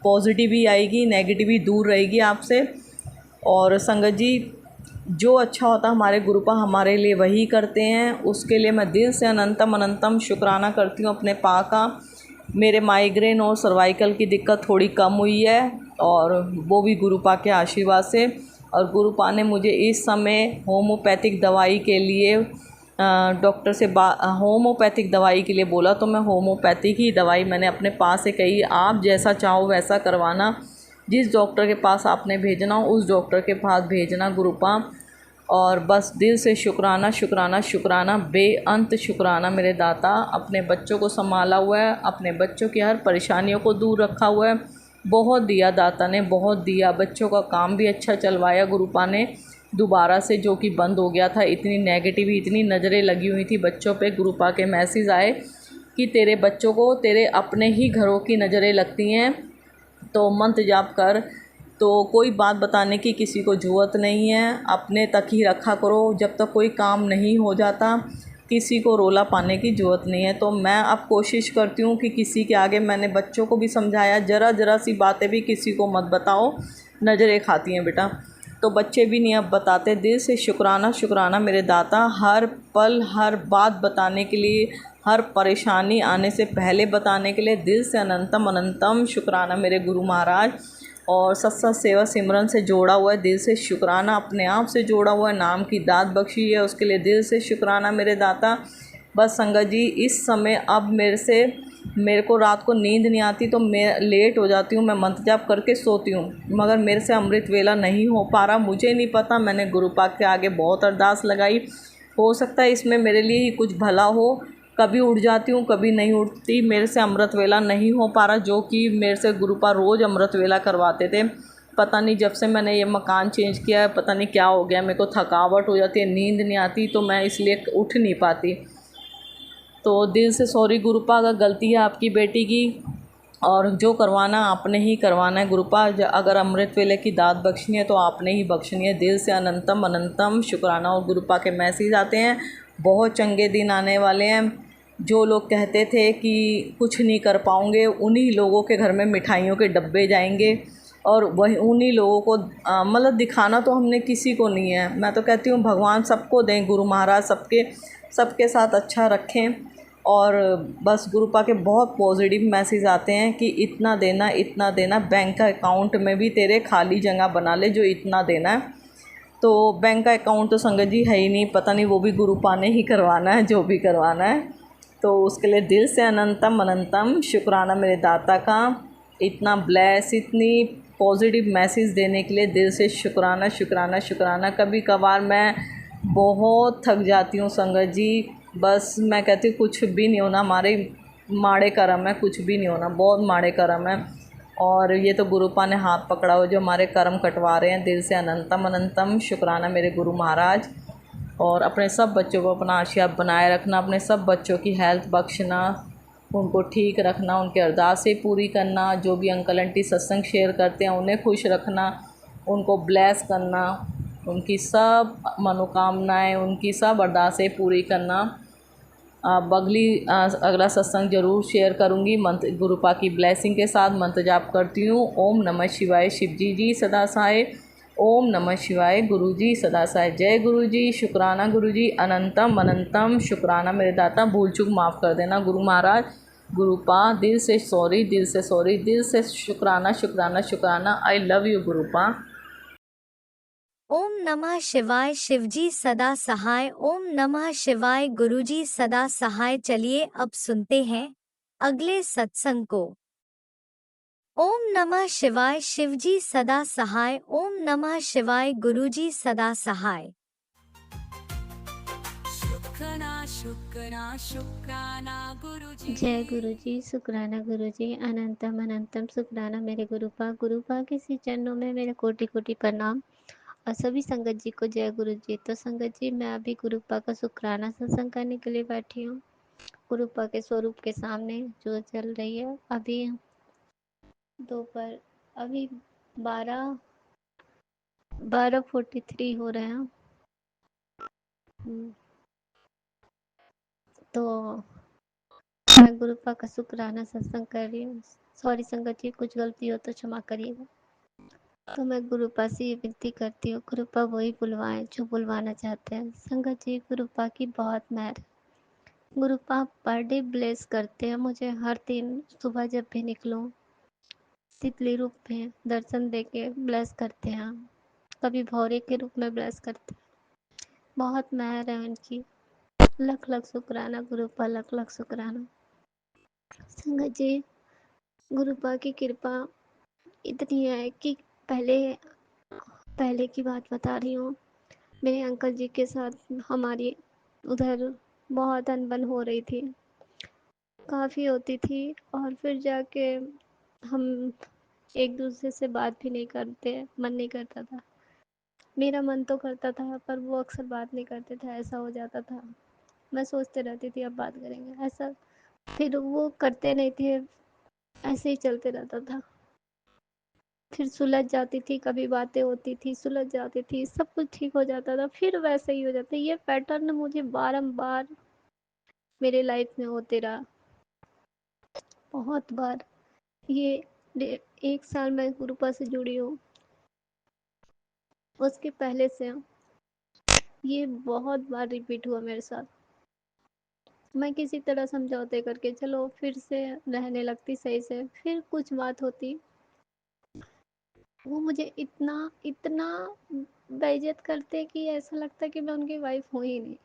पॉजिटिव ही आएगी, नेगेटिव ही दूर रहेगी आपसे। और संगत जी जो अच्छा होता हमारे गुरुपा हमारे लिए वही करते हैं, उसके लिए मैं दिल से अनंतम शुक्राना करती हूँ अपने पा का। मेरे माइग्रेन और सर्वाइकल की दिक्कत थोड़ी कम हुई है, और वो भी गुरुपा के आशीर्वाद से। और गुरुपा ने मुझे इस समय होम्योपैथिक दवाई के लिए डॉक्टर से होम्योपैथिक दवाई के लिए बोला, तो मैं होम्योपैथिक ही दवाई मैंने अपने पास से कही, आप जैसा चाहो वैसा करवाना, जिस डॉक्टर के पास आपने भेजना हो उस डॉक्टर के पास भेजना गुरुपा। और बस दिल से शुक्राना शुक्राना शुक्राना, बेअंत शुक्राना मेरे दाता। अपने बच्चों को संभाला हुआ है, अपने बच्चों की हर परेशानियों को दूर रखा हुआ है। बहुत दिया दाता ने, बहुत दिया। बच्चों का काम भी अच्छा चलवाया गुरुपा ने दोबारा से, जो कि बंद हो गया था। इतनी नेगेटिव, इतनी नज़रें लगी हुई थी बच्चों पे। गुरुपा के मैसेज आए कि तेरे बच्चों को तेरे अपने ही घरों की नज़रें लगती हैं, तो मंत्र जाप कर। तो कोई बात बताने की किसी को ज़रूरत नहीं है, अपने तक ही रखा करो। जब तक कोई काम नहीं हो जाता किसी को रोला पाने की ज़रूरत नहीं है। तो मैं अब कोशिश करती हूँ कि किसी के आगे, मैंने बच्चों को भी समझाया, ज़रा सी बातें भी किसी को मत बताओ, नज़रें खाती हैं बेटा। तो बच्चे भी नहीं अब बताते। दिल से शुक्राना शुक्राना मेरे दाता, हर पल हर बात बताने के लिए, हर परेशानी आने से पहले बताने के लिए दिल से अनंतम अनंतम शुक्राना मेरे गुरु महाराज। और सत्संग सेवा सिमरन से जोड़ा हुआ है, दिल से शुक्राना, अपने आप से जोड़ा हुआ है, नाम की दात बख्शी है उसके लिए दिल से शुक्राना मेरे दाता। बस संगत जी इस समय अब मेरे को रात को नींद नहीं आती तो मैं लेट हो जाती हूँ, मैं मंत्र जाप करके सोती हूँ, मगर मेरे से अमृत वेला नहीं हो पा रहा। मुझे नहीं पता, मैंने गुरु पाक के आगे बहुत अरदास लगाई, हो सकता है इसमें मेरे लिए ही कुछ भला हो। कभी उठ जाती हूँ कभी नहीं उठती, मेरे से अमृत वेला नहीं हो पा रहा, जो कि मेरे से गुरुपा रोज़ अमृत वेला करवाते थे। पता नहीं जब से मैंने ये मकान चेंज किया है पता नहीं क्या हो गया, मेरे को थकावट हो जाती है, नींद नहीं आती, तो मैं इसलिए उठ नहीं पाती। तो दिल से सॉरी गुरुपा, अगर गलती है आपकी बेटी की, और जो करवाना आपने ही करवाना है गुरुपा। अगर अमृत वेले की दात बख्शनी है तो आपने ही बख्शनी है। दिल से अनंतम अनंतम शुक्राना। और गुरुपा के मैसेज आते हैं, बहुत चंगे दिन आने वाले हैं। जो लोग कहते थे कि कुछ नहीं कर पाओगे, उन्हीं लोगों के घर में मिठाइयों के डब्बे जाएंगे, और वही उन्हीं लोगों को मतलब दिखाना तो हमने किसी को नहीं है। मैं तो कहती हूँ भगवान सबको दें, गुरु महाराज सबके साथ अच्छा रखें। और बस गुरुपा के बहुत पॉजिटिव मैसेज आते हैं कि इतना देना, बैंक का अकाउंट में भी तेरे खाली जगह बना ले जो इतना देना है। तो बैंक का अकाउंट तो संगत जी है ही नहीं, पता नहीं वो भी गुरुपा ने ही करवाना है जो भी करवाना है। तो उसके लिए दिल से अनंतम अनंतम शुक्राना मेरे दाता का, इतना ब्लेस, इतनी पॉजिटिव मैसेज देने के लिए दिल से शुक्राना शुक्राना शुक्राना। कभी कभार मैं बहुत थक जाती हूँ संगत जी, बस मैं कहती हूँ कुछ भी नहीं होना, हमारे माड़े कर्म है, कुछ भी नहीं होना, बहुत माड़े कर्म है। और ये तो गुरुपा ने हाथ पकड़ा हो जो हमारे कर्म कटवा रहे हैं। दिल से अनंतम अनंतम शुक्राना मेरे गुरु महाराज। और अपने सब बच्चों को अपना आशीर्वाद बनाए रखना, अपने सब बच्चों की हेल्थ बख्शना, उनको ठीक रखना, उनकी अरदासें पूरी करना, जो भी अंकल आंटी सत्संग शेयर करते हैं उन्हें खुश रखना, उनको ब्लेस करना, उनकी सब मनोकामनाएं, उनकी सब अरदासें पूरी करना। अगला सत्संग ज़रूर शेयर करूँगी मंत्र गुरुपा की ब्लेसिंग के साथ। मंत्र जाप करती हूँ। ओम नमः शिवाय, शिवजी जी सदा सहाय। ओम नमः शिवाय, गुरु जी सदा सहाय। जय गुरु जी, शुक्राना गुरु जी, अनंतम अनंतम शुक्राना मेरे दाता। भूल चूक माफ़ कर देना गुरु महाराज। गुरुपा दिल से सॉरी, दिल से सॉरी, दिल से शुक्राना शुक्राना शुक्राना। I love you गुरुपा। ओम नमः शिवाय, शिवजी सदा सहाय। ओम नमः शिवाय, गुरुजी सदा सहाय। चलिए अब सुनते हैं अगले सत्संग को। ओम नमः शिवाय, शिवजी सदा सहाय। ओम नमः शिवाय, गुरुजी सदा सहाय। शुक्राना गुरुजी। जय गुरुजी, शुक्राना गुरुजी, अनंतम अनंतम शुक्राना मेरे गुरुपा के श्री चरणों में मेरे कोटि कोटि प्रणाम। और सभी संगत जी को जय गुरु जी। तो संगत जी मैं अभी गुरुपा का शुक्राना सत्संग करने के लिए बैठी हूँ, गुरुपा के स्वरूप के सामने जो चल रही है। अभी दोपहर अभी 12:43 हो रहे हैं। तो मैं गुरुपा का शुक्राना सत्संग कर रही हूँ। सॉरी संगत जी, कुछ गलती हो तो क्षमा करिएगा। तो मैं गुरुपा से ये विनती करती हूँ, गुरुपा वही बुलवाएं जो बुलवाना चाहते हैं। संगत जी गुरुपा की बहुत मेहर। गुरुपा पर डे ब्लेस करते हैं मुझे, हर दिन सुबह जब भी निकलूं तितली रूप में दर्शन देके ब्लेस करते हैं, कभी भौरे के रूप में ब्लेस करते हैं। बहुत मेहर है उनकी, लख लख शुक्राना गुरुपा, लख लख शुक्राना। संगत जी गुरुपा की कृपा इतनी है कि पहले की बात बता रही हूँ। मेरे अंकल जी के साथ हमारी उधर बहुत अनबन हो रही थी, काफ़ी होती थी, और फिर जाके हम एक दूसरे से बात भी नहीं करते, मन नहीं करता था। मेरा मन तो करता था पर वो अक्सर बात नहीं करते थे, ऐसा हो जाता था। मैं सोचते रहती थी अब बात करेंगे, ऐसा फिर वो करते नहीं थे, ऐसे ही चलते रहता था। फिर सुलझ जाती थी, कभी बातें होती थी, सुलझ जाती थी, सब कुछ ठीक हो जाता था, फिर वैसे ही हो जाता। ये पैटर्न मुझे बारंबार मेरे लाइफ में होते रहा, बहुत बार। ये 1 साल मैं गुरुपा से जुड़ी हूँ। उसके पहले से ये बहुत बार रिपीट हुआ मेरे साथ। मैं किसी तरह समझौते करके चलो फिर से रहने लगती सही से, फिर कुछ बात होती, वो मुझे इतना इतना बेइज्जत करते कि ऐसा लगता कि मैं उनकी वाइफ हूँ ही नहीं।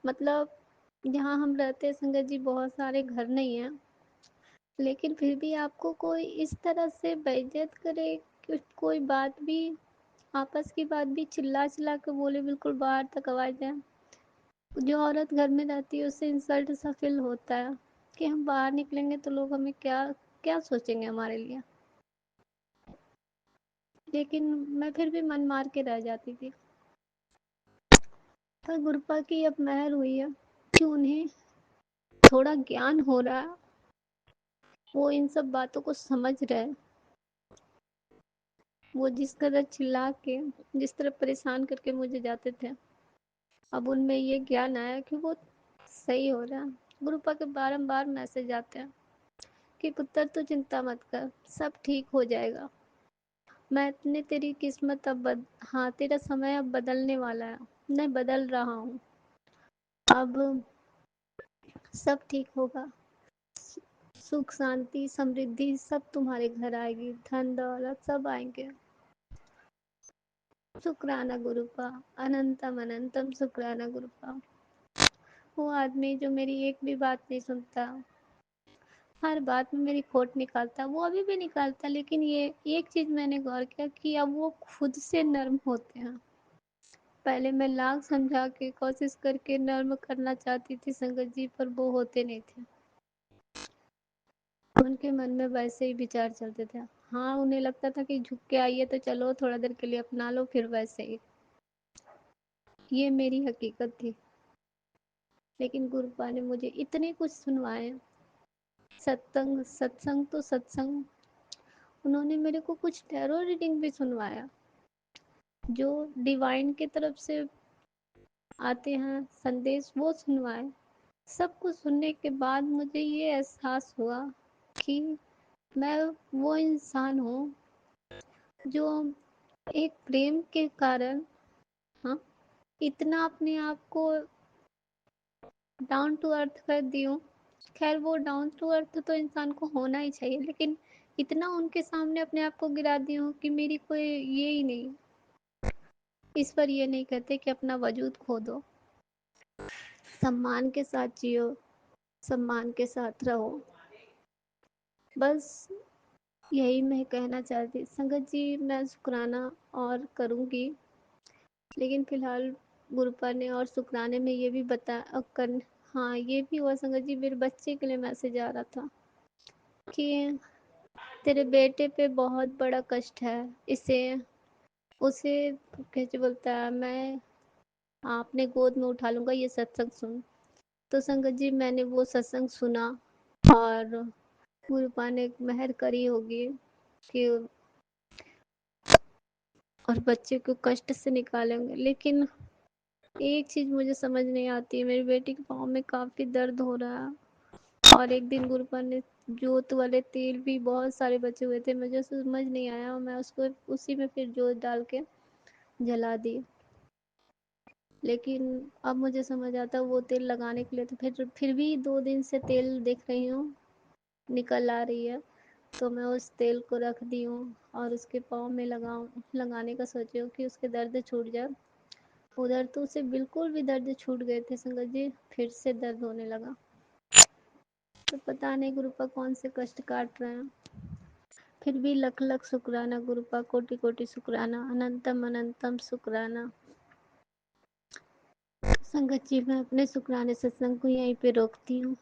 मतलब जहाँ हम रहते हैं संगत जी, बहुत सारे घर नहीं हैं, लेकिन फिर भी आपको कोई इस तरह से बेइज्जत करे कि कोई बात भी, आपस की बात भी चिल्ला चिल्ला के बोले, बिल्कुल बाहर तक आवाज जाए। जो औरत घर में रहती है उसे इंसल्ट सा फील होता है कि हम बाहर निकलेंगे तो लोग हमें क्या क्या सोचेंगे हमारे लिए। लेकिन मैं फिर भी मन मार के रह जाती थी। पर गुरुपा की अब मेहर हुई है कि उन्हें थोड़ा ज्ञान हो रहा है, वो इन सब बातों को समझ रहे हैं। वो जिस कदर चिल्ला के, जिस तरह परेशान करके मुझे जाते थे, अब उनमें ये ज्ञान आया कि वो सही हो रहा है। गुरुपा के बारंबार मैसेज आते हैं कि पुत्र तू चिंता मत कर, सब ठीक हो जाएगा। मैंने तेरी किस्मत हाँ, तेरा समय अब बदलने वाला है, मैं बदल रहा हूँ, अब सब ठीक होगा। सुख शांति समृद्धि सब तुम्हारे घर आएगी, धन दौलत सब आएंगे। शुक्राना गुरुपा, अनंतम अनंतम शुक्राना गुरुपा। वो आदमी जो मेरी एक भी बात नहीं सुनता, हर बात में मेरी खोट निकालता, वो अभी भी निकालता, लेकिन ये एक चीज मैंने गौर किया कि अब वो खुद से नर्म होते हैं। पहले मैं लाख समझा के कोशिश करके नर्म करना चाहती थी संगत जी, पर वो होते नहीं थे। उनके मन में वैसे ही विचार चलते थे। हाँ, उन्हें लगता था कि झुक के आइए तो चलो थोड़ा देर के लिए अपना लो, फिर वैसे ही। ये मेरी हकीकत थी। लेकिन गुरुपा ने मुझे इतने कुछ सुनवाए, सत्संग सत्संग तो सत्संग, उन्होंने मेरे को कुछ टैरो रीडिंग भी सुनवाया, जो डिवाइन की तरफ से आते हैं संदेश, वो सुनवाए। सब कुछ सुनने के बाद मुझे ये एहसास हुआ कि मैं वो इंसान हूँ जो एक प्रेम के कारण, हाँ, इतना अपने आप को डाउन टू अर्थ कर दी हूँ। खैर वो डाउन टू अर्थ तो इंसान को होना ही चाहिए, लेकिन इतना उनके सामने अपने आप को गिरा दी हूँ कि मेरी कोई ये ही नहीं। इस पर ये नहीं कहते कि अपना वजूद खो दो, सम्मान के साथ जियो, सम्मान के साथ रहो। बस यही मैं कहना चाहती संगत जी। मैं शुक्राना और करूँगी, लेकिन फिलहाल गुरुपा ने और शुक्राने में ये भी कर, हाँ ये भी हुआ संगत जी, मेरे बच्चे के लिए मैसेज आ रहा था कि तेरे बेटे पे बहुत बड़ा कष्ट है, इसे उसे कैसे बोलता है, मैं अपने गोद में उठा लूँगा, ये सत्संग सुन। तो संगत जी मैंने वो सत्संग सुना और गुरुपा ने मेहर करी होगी कि और बच्चे को कष्ट से निकालेंगे। लेकिन एक चीज मुझे समझ नहीं आती है, मेरी बेटी के पाँव में काफी दर्द हो रहा है, और एक दिन गुरुपा ने जोत वाले तेल भी बहुत सारे बचे हुए थे, मुझे समझ नहीं आया, मैं उसको उसी में फिर जोत डाल के जला दी। लेकिन अब मुझे समझ आता वो तेल लगाने के लिए, तो फिर भी 2 दिन से तेल देख रही हूँ निकल आ रही है, तो मैं उस तेल को रख दी हूँ और उसके पाँव में लगाने का सोची हूँ कि उसके दर्द छूट जाए। उधर तो उसे बिल्कुल भी दर्द छूट गए थे संगत जी, फिर से दर्द होने लगा। तो पता नहीं गुरुपा कौन से कष्ट काट रहे हैं। फिर भी लख लख शुक्राना गुरुपा, कोटि कोटि शुक्राना, अनंतम अनंतम शुक्राना। संगत जी मैं अपने शुक्राने सत्संग को यहीं पे रोकती हूँ,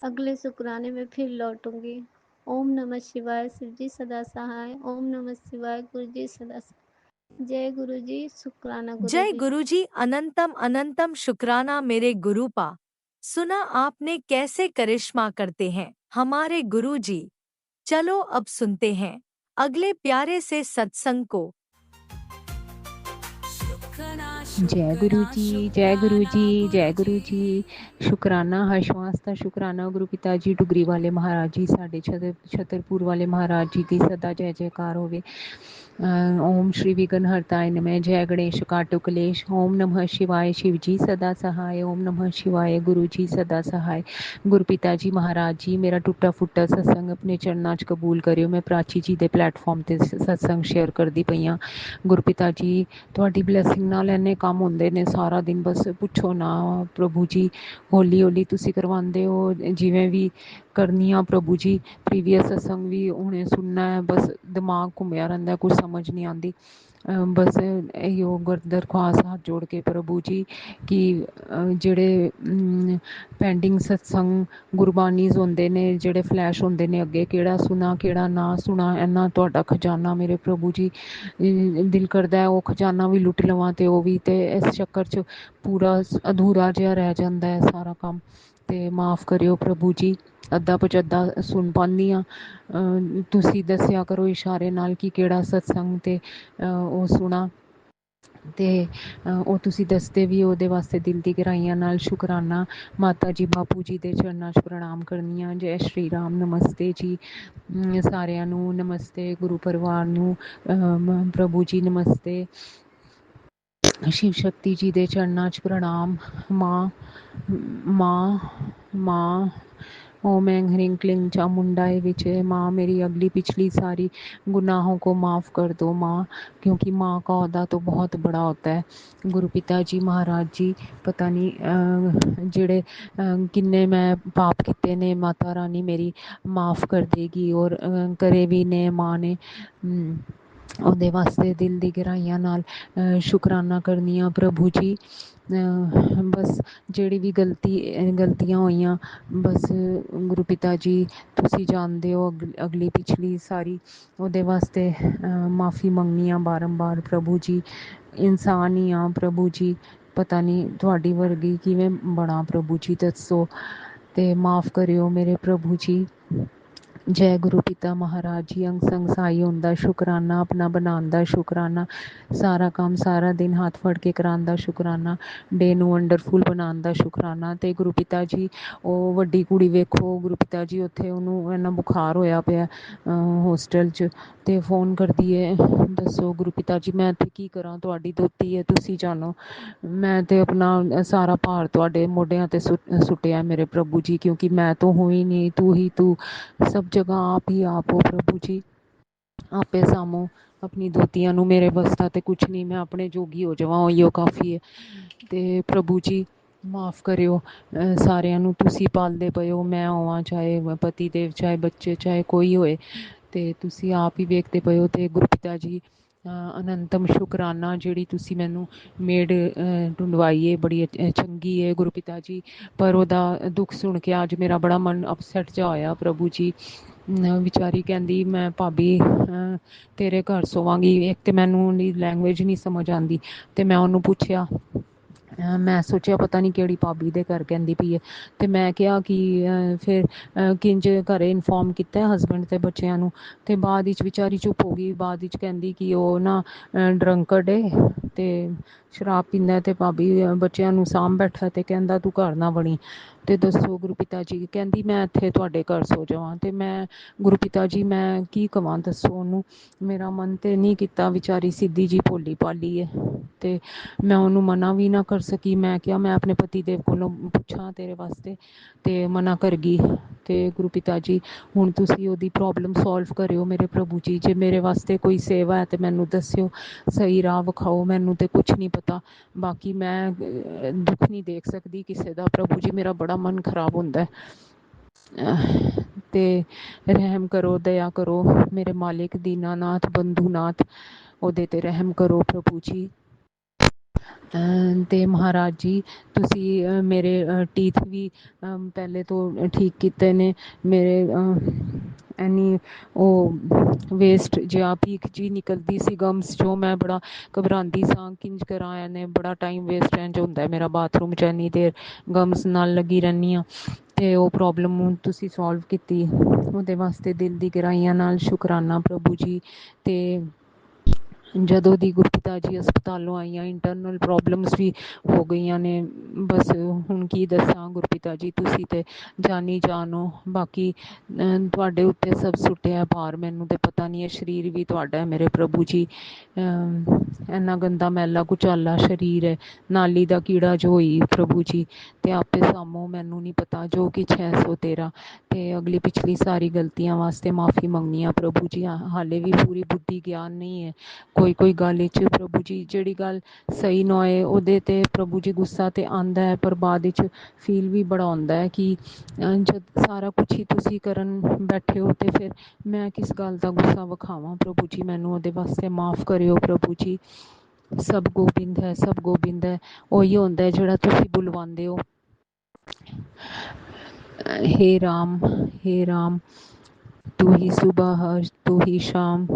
अगले शुक्राने में फिर लौटूंगी। ओम नमः शिवाय, शिव जी सदा सहाय। ओम नमः शिवाय, गुरु जी सदा सहाय। जय गुरु जी, शुक्राना गुरु जय जी। गुरुजी, अनंतम अनंतम शुक्राना मेरे गुरुपा। सुना आपने कैसे करिश्मा करते हैं हमारे गुरुजी। चलो अब सुनते हैं अगले प्यारे से सत्संग को। जय गुरु जी, जय गुरु जी, जय गुरु जी। शुक्राना हर्षवास्ता, शुक्राना गुरु पिता जी डुगरी वाले महाराज जी, साढ़े छतरपुर वाले महाराज जी की सदा जय जयकार होवे। ओम श्री विघ्नहर्ताय नमः। जय गणेश काटो कलेश। ओम नमः शिवाय। शिव जी सदा सहाय। ओम नमः शिवाय। गुरु जी सदा सहाय। गुरपिता जी महाराज जी, मेरा टुटा फुੱਟਾ सत्संग अपने चरनां च कबूल करियो। मैं प्राची जी दे प्लेटफॉर्म ते सत्संग शेयर करदी पई हाँ। गुरपिता जी तुहाडी ब्लैसिंग नाल इन्ने काम हुंदे ने सारा दिन, बस पुछो ना प्रभु जी। हौली हौली तुसी करवांदे हो, जिवें भी करनी हाँ प्रभु जी। प्रीवियस सत्संग भी हुणे सुनना है, बस दिमाग घूमिया रहिंदा, कुछ समझ नहीं आती। बस इहो दरख्वास्त हाथ जोड़ के प्रभु जी कि जेह्ड़े पेंडिंग सत्संग गुरबानीज होंदे ने, जेह्ड़े फ्लैश होंदे ने, अग्गे केह्ड़ा सुना केह्ड़ा ना सुना, इन्ना तुहाडा खजाना मेरे प्रभु जी। दिल करदा है ओह् खजाना भी लुट्ट लवां ते ओह् भी, ते इस चक्कर च पूरा अधूरा जिहा रह जांदा है सारा कम्म। ते माफ़ करियो प्रभु जी, अद्धा पचद्धा सुन पानी हाँ। तुसी दस्सिया करो इशारे नाल कि केह्ड़ा सत्संग ते ओह् सुना, ते ओह् तुसी दसदे भी हो, ओह्दे वास्ते दिल दी गैह्राइयां नाल शुकराना। माता जी बापू जी दे चरनां च प्रणाम करनी आं। जय श्री राम। नमस्ते जी सारेआं नूं, नमस्ते गुरु परिवार नूं, प्रभु जी नमस्ते। शिव शक्ति जी दे चरनां च प्रणाम। माँ माँ ओम ऐं ह्रीं क्लीं चामुंडाय विचे। माँ मेरी अगली पिछली सारी गुनाहों को माफ़ कर दो माँ, क्योंकि माँ का औहदा तो बहुत बड़ा होता है। गुरुपिता जी महाराज जी, पता नहीं जेड़े किन्ने मैं पाप किते ने, माता रानी मेरी माफ़ कर देगी, और करे भी ने माँ ने। ਉਹਦੇ ਵਾਸਤੇ ਦਿਲ ਦੀ ਗਹਿਰਾਈਆਂ ਨਾਲ ਸ਼ੁਕਰਾਨਾ ਕਰਨੀ ਆ ਪ੍ਰਭੂ ਜੀ। ਬਸ ਜਿਹੜੀ ਵੀ ਗਲਤੀਆਂ ਹੋਈਆਂ, ਬਸ ਗੁਰੂ ਪਿਤਾ ਜੀ ਤੁਸੀਂ ਜਾਣਦੇ ਹੋ, ਅਗਲੀ ਪਿਛਲੀ ਸਾਰੀ, ਉਹਦੇ ਵਾਸਤੇ ਮਾफ़ੀ ਮੰਗਨੀ ਆ ਬਾਰੰਬਾਰ ਪ੍ਰਭੂ ਜੀ। ਇਨਸਾਨ ਹੀ ਆ ਪ੍ਰਭੂ ਜੀ, ਪਤਾ ਨਹੀਂ ਤੁਹਾਡੀ ਵਰਗੀ ਕਿਵੇਂ ਬਣਾ ਪ੍ਰਭੂ ਜੀ, ਦੱਸੋ। ਤੇ ਮਾफ़ ਕਰਿਓ ਮੇਰੇ ਪ੍ਰਭੂ ਜੀ। जय गुरु पिता महाराज जी। अंग संग साई होंदा शुकराना, अपना बनांदा शुकराना, सारा काम सारा दिन हाथ फड़ के करांदा शुकराना, डे ਨੂੰ ਵੰਡਰਫੁਲ ਬਣਾਉਣ ਦਾ ਸ਼ੁਕਰਾਨਾ। ਤੇ ਗੁਰੂ ਪਿਤਾ ਜੀ ਉਹ ਵੱਡੀ ਕੁੜੀ ਵੇਖੋ ਗੁਰੂ ਪਿਤਾ ਜੀ, ਉੱਥੇ ਉਹਨੂੰ ਇੰਨਾ ਬੁਖਾਰ ਹੋਇਆ ਪਿਆ ਹੋਸਟਲ 'ਚ, ਤੇ ਫੋਨ ਕਰਦੀ ਹੈ। ਦੱਸੋ ਗੁਰੂ ਪਿਤਾ ਜੀ ਮੈਂ ਇੱਥੇ ਕੀ ਕਰਾਂ, ਤੁਹਾਡੀ ਦੋਤੀ ਹੈ, ਤੁਸੀਂ ਜਾਣੋ। ਮੈਂ ਤੇ ਆਪਣਾ ਸਾਰਾ ਭਾਰ ਤੁਹਾਡੇ ਮੋਢਿਆਂ ਤੇ ਸੁੱਟਿਆ ਮੇਰੇ ਪ੍ਰਭੂ ਜੀ, ਕਿਉਂਕਿ ਮੈਂ ਤਾਂ ਹੂੰ ਹੀ ਨਹੀਂ, ਤੂੰ ਹੀ ਤੂੰ, सब जगह आप ही आप हो प्रभु जी। आपे सामो अपनी दोतियां नू, मेरे बसता ते कुछ नहीं, मैं अपने जोगी हो जावां उहियो काफ़ी है। ते प्रभु जी माफ़ करियो सारियां नू, तुसी पालदे पए हो, मैं होवां चाहे पति देव, चाहे बच्चे, चाहे कोई होए, ते तुसी आप ही वेखदे पए हो। ते गुरु पिता जी अनंतम शुकराना, ਜਿਹੜੀ ਤੁਸੀਂ ਮੈਨੂੰ ਮੇਡ ਢੂੰਡਵਾਈ ਹੈ, ਬੜੀ ਚੰਗੀ ਹੈ ਗੁਰੂ ਪਿਤਾ ਜੀ। ਪਰ ਉਹਦਾ ਦੁੱਖ ਸੁਣ ਕੇ ਅੱਜ ਮੇਰਾ ਬੜਾ ਮਨ ਅਪਸੈਟ ਜਿਹਾ ਹੋਇਆ ਪ੍ਰਭੂ ਜੀ। ਵਿਚਾਰੀ ਕਹਿੰਦੀ ਮੈਂ ਭਾਬੀ ਤੇਰੇ ਘਰ ਸੋਵਾਂਗੀ। ਇੱਕ ਤਾਂ ਮੈਨੂੰ ਉਹਦੀ ਲੈਂਗੁਏਜ ਨਹੀਂ ਸਮਝ ਆਉਂਦੀ, ਅਤੇ ਮੈਂ ਉਹਨੂੰ ਪੁੱਛਿਆ, ਮੈਂ ਸੋਚਿਆ ਪਤਾ ਨਹੀਂ ਕਿਹੜੀ ਭਾਬੀ ਦੇ ਘਰ ਕਹਿੰਦੀ ਪਈ ਹੈ। ਅਤੇ ਮੈਂ ਕਿਹਾ ਕਿ ਫਿਰ ਕਿੰਜ ਘਰ ਇਨਫੋਰਮ ਕੀਤਾ ਹਸਬੈਂਡ ਅਤੇ ਬੱਚਿਆਂ ਨੂੰ। ਅਤੇ ਬਾਅਦ ਵਿੱਚ ਵਿਚਾਰੀ ਚੁੱਪ ਹੋ ਗਈ। ਬਾਅਦ ਵਿੱਚ ਕਹਿੰਦੀ ਕਿ ਉਹ ਨਾ ਡਰੰਕਡ ਏ, ਅਤੇ ਸ਼ਰਾਬ ਪੀਂਦਾ, ਅਤੇ ਭਾਬੀ ਬੱਚਿਆਂ ਨੂੰ ਸਾਂਭ ਬੈਠਾ, ਅਤੇ ਕਹਿੰਦਾ ਤੂੰ ਘਰ ਨਾ ਵੜੀ। ਅਤੇ ਦੱਸੋ ਗੁਰੂ ਪਿਤਾ ਜੀ, ਕਹਿੰਦੀ ਮੈਂ ਇੱਥੇ ਤੁਹਾਡੇ ਘਰ ਸੋ ਜਾਵਾਂ। ਅਤੇ ਮੈਂ ਗੁਰੂ ਪਿਤਾ ਜੀ ਮੈਂ ਕੀ ਕਹਾਂ, ਦੱਸੋ ਉਹਨੂੰ। ਮੇਰਾ ਮਨ ਤਾਂ ਨਹੀਂ ਕੀਤਾ, ਵਿਚਾਰੀ ਸਿੱਧੀ ਜੀ ਭੋਲੀ ਭਾਲੀ ਹੈ, ਅਤੇ ਮੈਂ ਉਹਨੂੰ ਮਨਾ ਵੀ ਨਾ ਕਰ ਸਕੀ। ਮੈਂ ਕਿਹਾ ਮੈਂ ਆਪਣੇ ਪਤੀ ਦੇਵ ਕੋਲੋਂ ਪੁੱਛਾਂ ਤੇਰੇ ਵਾਸਤੇ, ਅਤੇ ਮਨਾ ਕਰ ਗਈ। ਅਤੇ ਗੁਰੂ ਪਿਤਾ ਜੀ ਹੁਣ ਤੁਸੀਂ ਉਹਦੀ ਪ੍ਰੋਬਲਮ ਸੋਲਵ ਕਰਿਓ ਮੇਰੇ ਪ੍ਰਭੂ ਜੀ। ਜੇ ਮੇਰੇ ਵਾਸਤੇ ਕੋਈ ਸੇਵਾ ਹੈ ਤਾਂ ਮੈਨੂੰ ਦੱਸਿਓ, ਸਹੀ ਰਾਹ ਵਿਖਾਓ। ਮੈਨੂੰ ਤਾਂ ਕੁਛ ਨਹੀਂ ਪਤਾ, ਬਾਕੀ ਮੈਂ ਦੁੱਖ ਨਹੀਂ ਦੇਖ ਸਕਦੀ ਕਿਸੇ ਦਾ ਪ੍ਰਭੂ ਜੀ, ਮੇਰਾ ਬੜਾ ਮਨ ਖਰਾਬ ਹੁੰਦਾ। ਅਤੇ ਰਹਿਮ ਕਰੋ, ਦਇਆ ਕਰੋ ਮੇਰੇ ਮਾਲਿਕ ਦੀਨਾਨਾਥ ਬੰਧੂਨਾਥ, ਉਹਦੇ 'ਤੇ ਰਹਿਮ ਕਰੋ ਪ੍ਰਭੂ ਜੀ। ਅਤੇ ਮਹਾਰਾਜ ਜੀ ਤੁਸੀਂ ਮੇਰੇ ਟੀਥ ਵੀ ਪਹਿਲੇ ਤੋਂ ਠੀਕ ਕੀਤੇ ਨੇ। ਮੇਰੇ ਇੰਨੀ ਉਹ ਵੇਸਟ ਜਿਹਾ ਪੀਕ ਜਿਹੀ ਨਿਕਲਦੀ ਸੀ ਗਮਸ 'ਚੋਂ, ਮੈਂ ਬੜਾ ਘਬਰਾਉਂਦੀ ਸਾਂ ਕਿੰਝ ਕਰਾਂ। ਇਹਨੇ ਬੜਾ ਟਾਈਮ ਵੇਸਟ ਇੰਝ ਹੁੰਦਾ ਮੇਰਾ ਬਾਥਰੂਮ 'ਚ, ਇੰਨੀ ਦੇਰ ਗਮਸ ਨਾਲ ਲੱਗੀ ਰਹਿੰਦੀ ਹਾਂ। ਅਤੇ ਉਹ ਪ੍ਰੋਬਲਮ ਹੁਣ ਤੁਸੀਂ ਸੋਲਵ ਕੀਤੀ, ਉਹਦੇ ਵਾਸਤੇ ਦਿਲ ਦੀ ਗਹਿਰਾਈਆਂ ਨਾਲ ਸ਼ੁਕਰਾਨਾ ਪ੍ਰਭੂ ਜੀ। ਅਤੇ ਜਦੋਂ ਦੀ ਗੁਰਪਿਤਾ ਜੀ ਹਸਪਤਾਲੋਂ ਆਈਆਂ ਇੰਟਰਨਲ ਪ੍ਰੋਬਲਮਸ ਵੀ ਹੋ ਗਈਆਂ ਨੇ। ਬਸ ਹੁਣ ਕੀ ਦੱਸਾਂ ਗੁਰਪਿਤਾ ਜੀ, ਤੁਸੀਂ ਤੇ ਜਾਨੀ ਜਾਨ ਹੋ। ਬਾਕੀ ਤੁਹਾਡੇ ਉੱਤੇ ਸਭ ਸੁੱਟਿਆ ਭਾਰ, ਮੈਨੂੰ ਤੇ ਪਤਾ ਨਹੀਂ ਹੈ। ਸਰੀਰ ਵੀ ਤੁਹਾਡਾ ਹੈ ਮੇਰੇ ਪ੍ਰਭੂ ਜੀ। ਇੰਨਾ ਗੰਦਾ ਮੈਲਾ ਕੁਚਾਲਾ ਸਰੀਰ ਹੈ, ਨਾਲੀ ਦਾ ਕੀੜਾ ਜੋ ਹੋਈ ਪ੍ਰਭੂ ਜੀ, ਤੇ ਆਪੇ ਸਾਮੋ, ਮੈਨੂੰ ਨਹੀਂ ਪਤਾ ਜੋ ਕੁਛ ਹੈ ਸੋ ਤੇਰਾ। ਤੇ ਅਗਲੀ ਪਿਛਲੀ ਸਾਰੀ ਗਲਤੀਆਂ ਵਾਸਤੇ ਮਾਫੀ ਮੰਗਨੀ ਆ ਪ੍ਰਭੂ ਜੀ। ਹਾਲੇ ਵੀ ਪੂਰੀ ਬੁੱਧੀ ਗਿਆਨ ਨਹੀਂ ਹੈ ਕੋਈ ਗੱਲ ਵਿੱਚ ਪ੍ਰਭੂ ਜੀ। ਜਿਹੜੀ ਗੱਲ ਸਹੀ ਨਾ ਹੋਏ ਉਹਦੇ ਤੇ ਪ੍ਰਭੂ ਜੀ ਗੁੱਸਾ ਤੇ ਆਉਂਦਾ ਹੈ, ਪਰ ਬਾਅਦ ਵਿੱਚ ਫੀਲ ਵੀ ਬੜਾ ਹੁੰਦਾ ਹੈ ਕਿ ਜਦ ਸਾਰਾ ਕੁਛ ਹੀ ਤੁਸੀਂ ਕਰਨ ਬੈਠੇ ਹੋ ਤੇ ਫਿਰ ਮੈਂ ਕਿਸ ਗੱਲ ਦਾ ਗੁੱਸਾ ਵਿਖਾਵਾਂ ਪ੍ਰਭੂ ਜੀ। ਮੈਨੂੰ ਉਹਦੇ ਵਾਸਤੇ ਮਾफ़ ਕਰਿਓ ਪ੍ਰਭੂ ਜੀ। ਸਭ ਗੋਬਿੰਦ ਹੈ, ਸਭ ਗੋਬਿੰਦ ਹੈ। ਉਹੀ ਹੁੰਦਾ ਹੈ ਜਿਹੜਾ ਤੁਸੀਂ ਬੁਲਵਾਉਂਦੇ ਹੋ। हे राम तू ही सुबह तू ही शाम,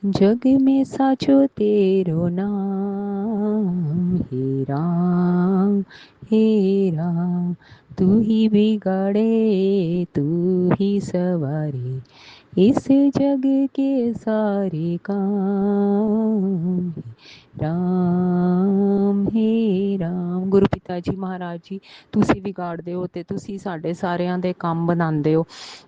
जग में साचो तेरो नाम। हे राम तू ही बिगाड़े तू ही सवारे, इस जग के सारे काम। हे राम ਗੁਰੂ ਪਿਤਾ ਜੀ ਮਹਾਰਾਜ ਜੀ, ਤੁਸੀਂ ਵਿਗਾੜਦੇ ਹੋ ਤੇ ਤੁਸੀਂ ਸਾਡੇ ਸਾਰਿਆਂ ਦੇ ਕੰਮ ਬਣਾਉਂਦੇ ਹੋ,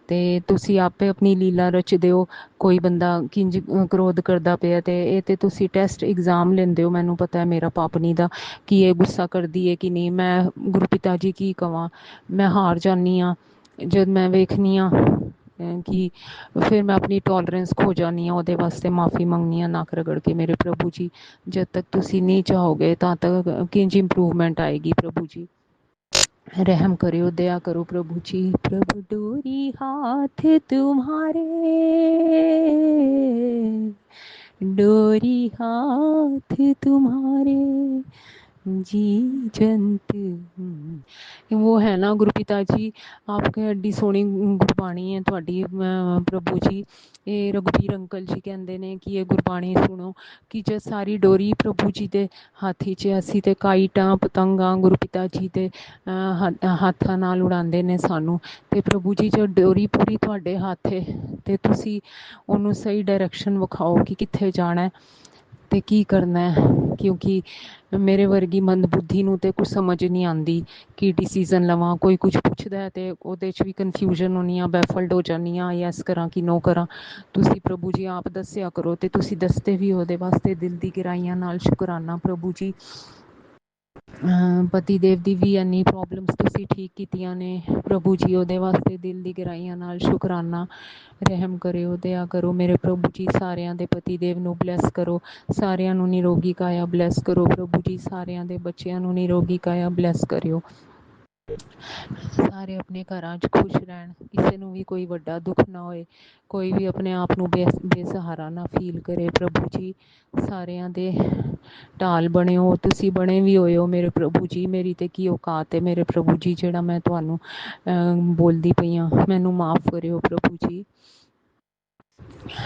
ਤੇ ਤੁਸੀਂ ਆਪੇ ਆਪਣੀ ਲੀਲਾ ਰਚਦੇ ਹੋ। ਕੋਈ ਬੰਦਾ ਕਿੰਜ ਕ੍ਰੋਧ ਕਰਦਾ ਪਿਆ ਤੇ ਇਹ ਤੇ ਤੁਸੀਂ ਟੈਸਟ ਐਗਜ਼ਾਮ ਲੈਂਦੇ ਹੋ। ਮੈਨੂੰ ਪਤਾ ਹੈ ਮੇਰਾ ਪਾਪਨੀ ਦਾ ਕਿ ਇਹ ਗੁੱਸਾ ਕਰਦੀ ਹੈ ਕਿ ਨਹੀਂ। ਮੈਂ ਗੁਰੂ ਪਿਤਾ ਜੀ ਕੀ ਕਵਾਂ, ਮੈਂ ਹਾਰ ਜਾਂਦੀ ਹਾਂ ਜਦ ਮੈਂ ਵੇਖਨੀ ਹਾਂ ਕਿ ਫਿਰ ਮੈਂ ਆਪਣੀ ਟੋਲਰੈਂਸ ਖੋ ਜਾਂਦੀ ਹਾਂ। ਉਹਦੇ ਵਾਸਤੇ ਮਾफ़ੀ ਮੰਗਨੀ ਹਾਂ ਨੱਕ ਰਗੜ ਕੇ ਮੇਰੇ ਪ੍ਰਭੂ ਜੀ। ਜਦ ਤੱਕ ਤੁਸੀਂ ਨਹੀਂ ਚਾਹੋਗੇ ਤਾਂ ਤੱਕ ਕਿੰਜ ਇੰਪਰੂਵਮੈਂਟ ਆਏਗੀ ਪ੍ਰਭੂ ਜੀ। रहम करो, दया करो प्रभु जी। प्रभु डोरी हाथ तुम्हारे, डोरी हाथ तुम्हारे, जी जंत। वो है ना गुरु पिता जी, आपके एड्डी सोहनी गुरबाणी है ਤੁਹਾਡੀ ਪ੍ਰਭੂ ਜੀ। ਇਹ ਰਘੁਬੀਰ ਅੰਕਲ ਜੀ ਕਹਿੰਦੇ ਨੇ ਕਿ ਇਹ ਗੁਰਬਾਣੀ ਸੁਣੋ ਕਿ ਜਦ ਸਾਰੀ ਡੋਰੀ ਪ੍ਰਭੂ ਜੀ ਦੇ ਹੱਥ 'ਚ, ਅਸੀਂ ਤੇ ਕਾਈਟਾਂ ਪਤੰਗਾਂ ਗੁਰੂ ਪਿਤਾ ਜੀ ਦੇ ਹੱਥਾਂ ਨਾਲ ਉਡਾਉਂਦੇ ਨੇ ਸਾਨੂੰ। ਤੇ ਪ੍ਰਭੂ ਜੀ ਜੋ ਡੋਰੀ ਪੂਰੀ ਤੁਹਾਡੇ ਹੱਥ ਹੈ ਤੇ ਤੁਸੀਂ ਉਹਨੂੰ ਸਹੀ ਡਾਇਰੈਕਸ਼ਨ ਵਿਖਾਓ ਕਿ ਕਿੱਥੇ ਜਾਣਾ ਹੈ ਤੇ ਕੀ ਕਰਨਾ ਹੈ। ਕਿਉਂਕਿ ਮੇਰੇ ਵਰਗੀ ਮੰਦਬੁੱਧੀ ਨੂੰ ਤੇ ਕੁਛ ਸਮਝ ਨਹੀਂ ਆਉਂਦੀ ਕਿ ਡਿਸੀਜ਼ਨ ਲਵਾਂ। ਕੋਈ ਕੁਛ ਪੁੱਛਦਾ ਹੈ ਤੇ ਉਹਦੇ 'ਚ ਵੀ ਕਨਫਿਊਜ਼ਨ ਹੁੰਦੀ ਹਾਂ, ਬੈਫਲਡ ਹੋ ਜਾਂਦੀ ਹਾਂ, ਯੈਸ ਕਰਾਂ ਕਿ ਨੋ ਕਰਾਂ। ਤੁਸੀਂ ਪ੍ਰਭੂ ਜੀ ਆਪ ਦੱਸਿਆ ਕਰੋ ਤੇ ਤੁਸੀਂ ਦੱਸਦੇ ਵੀ ਉਹਦੇ ਵਾਸਤੇ ਦਿਲ ਦੀ ਗਹਿਰਾਈਆਂ ਨਾਲ ਸ਼ੁਕਰਾਨਾ ਪ੍ਰਭੂ ਜੀ। ਪਤੀ ਦੇਵ ਦੀ ਵੀ ਇੰਨੀ ਪ੍ਰੋਬਲਮਸ ਤੁਸੀਂ ਠੀਕ ਕੀਤੀਆਂ ਨੇ ਪ੍ਰਭੂ ਜੀ, ਉਹਦੇ ਵਾਸਤੇ ਦਿਲ ਦੀ ਗਹਿਰਾਈਆਂ ਨਾਲ ਸ਼ੁਕਰਾਨਾ। ਰਹਿਮ ਕਰਿਓ, ਦਇਆ ਕਰੋ ਮੇਰੇ ਪ੍ਰਭੂ ਜੀ। ਸਾਰਿਆਂ ਦੇ ਪਤੀ ਦੇਵ ਨੂੰ ਬਲੈਸ ਕਰੋ, ਸਾਰਿਆਂ ਨੂੰ ਨਿਰੋਗੀ ਕਾਇਆ ਬਲੈਸ ਕਰੋ ਪ੍ਰਭੂ ਜੀ। ਸਾਰਿਆਂ ਦੇ ਬੱਚਿਆਂ ਨੂੰ ਨਿਰੋਗੀ ਕਾਇਆ ਬਲੈਸ ਕਰਿਓ। ਸਾਰੇ ਆਪਣੇ ਘਰਾਂ 'ਚ ਖੁਸ਼ ਰਹਿਣ, ਕਿਸੇ ਨੂੰ ਵੀ ਕੋਈ ਵੱਡਾ ਦੁੱਖ ਨਾ ਹੋਏ, ਕੋਈ ਵੀ ਆਪਣੇ ਆਪ ਨੂੰ ਬੇਸਹਾਰਾ ਨਾ ਫੀਲ ਕਰੇ ਪ੍ਰਭੂ ਜੀ। ਸਾਰਿਆਂ ਦੇ ਢਾਲ ਬਣੇ ਹੋ, ਤੁਸੀਂ ਬਣੇ ਵੀ ਹੋਏ ਹੋ ਮੇਰੇ ਪ੍ਰਭੂ ਜੀ। ਮੇਰੀ ਤੇ ਕੀ ਔਕਾਤ ਹੈ ਮੇਰੇ ਪ੍ਰਭੂ ਜੀ ਜਿਹੜਾ ਮੈਂ ਤੁਹਾਨੂੰ ਬੋਲਦੀ ਪਈ ਹਾਂ। ਮੈਨੂੰ ਮਾफ़ ਕਰਿਓ ਪ੍ਰਭੂ ਜੀ।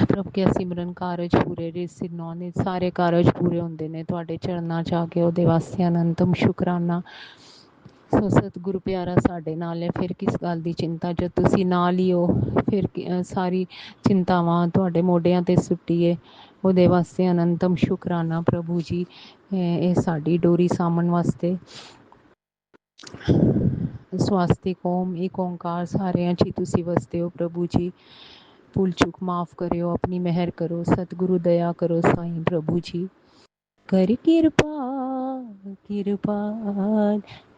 ਪ੍ਰਭ ਕੇ ਸਿਮਰਨ ਕਾਰਜ ਪੂਰੇ ਰਿਸ ਨੌਨੇ ਸਾਰੇ ਕਾਰਜ ਪੂਰੇ ਹੁੰਦੇ ਨੇ ਤੁਹਾਡੇ ਚਰਨਾਂ 'ਚ ਆ ਕੇ, ਉਹਦੇ ਵਾਸਤੇ ਅਨੰਤਮ ਸ਼ੁਕਰਾਨਾ। ਸੋ ਸਤਿਗੁਰੂ ਪਿਆਰਾ ਸਾਡੇ ਨਾਲ ਹੈ, ਫਿਰ ਕਿਸ ਗੱਲ ਦੀ ਚਿੰਤਾ। ਜਦ ਤੁਸੀਂ ਨਾਲ ਹੀ ਹੋ ਫਿਰ ਸਾਰੀ ਚਿੰਤਾਵਾਂ ਤੁਹਾਡੇ ਮੋਢਿਆਂ 'ਤੇ ਸੁੱਟੀਏ, ਉਹਦੇ ਵਾਸਤੇ ਅਨੰਤਮ ਸ਼ੁਕਰਾਨਾ ਪ੍ਰਭੂ ਜੀ। ਇਹ ਸਾਡੀ ਡੋਰੀ ਸਾਂਭਣ ਵਾਸਤੇ। ਸਵਾਸਤਿਕ ਓਮ ਇੱਕ ਓਂਕਾਰ ਸਾਰਿਆਂ 'ਚ ਹੀ ਤੁਸੀਂ ਵਸਦੇ ਹੋ ਪ੍ਰਭੂ ਜੀ। ਭੁੱਲ ਚੁੱਕ ਮਾफ़ ਕਰਿਓ, ਆਪਣੀ ਮਿਹਰ ਕਰੋ, ਸਤਿਗੁਰੂ ਦਇਆ ਕਰੋ ਸਾਈਂ ਪ੍ਰਭੂ ਜੀ। ਕਰ ਕਿਰਪਾਲ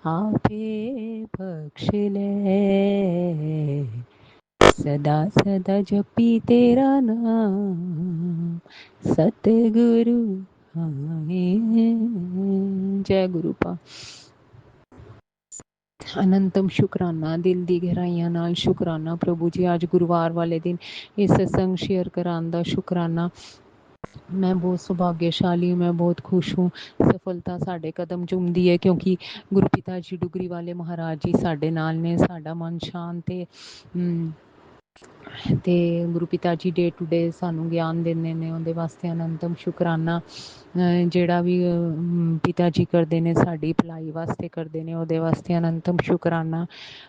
ਆਪੇ ਬਖਸ਼ ਲੈ, सदा सदा जपी तेरा नाम, सतगुरु आए। जय गुरु पा। ਅਨੰਤਮ ਸ਼ੁਕਰਾਨਾ, ਦਿਲ ਦੀ ਗਹਿਰਾਈਆਂ ਨਾਲ ਸ਼ੁਕਰਾਨਾ ਪ੍ਰਭੂ ਜੀ। ਅੱਜ ਗੁਰੂਵਾਰ ਵਾਲੇ ਦਿਨ ਇਹ ਸਤਸੰਗ ਸ਼ੇਅਰ ਕਰਾਉਣ ਦਾ ਸ਼ੁਕਰਾਨਾ। मैं बहुत सौभाग्यशाली हूँ, मैं बहुत खुश हूँ। सफलता साढ़े कदम चूमदी है क्योंकि गुरु पिता जी डुगरी वाले महाराज जी साढ़े नाल ने। साढ़ा मन शांत है, ਤੇ ਗੁਰੂ ਪਿਤਾ ਜੀ ਡੇ ਟੂ ਡੇ ਸਾਨੂੰ ਗਿਆਨ ਦਿੰਦੇ ਨੇ, ਉਹਦੇ ਵਾਸਤੇ ਅਨੰਤਮ ਸ਼ੁਕਰਾਨਾ। ਜਿਹੜਾ ਵੀ ਪਿਤਾ ਜੀ ਕਰਦੇ ਨੇ ਸਾਡੀ ਭਲਾਈ ਵਾਸਤੇ ਕਰਦੇ ਨੇ, ਉਹਦੇ ਵਾਸਤੇ ਅਨੰਤਮ ਸ਼ੁਕਰਾਨਾ।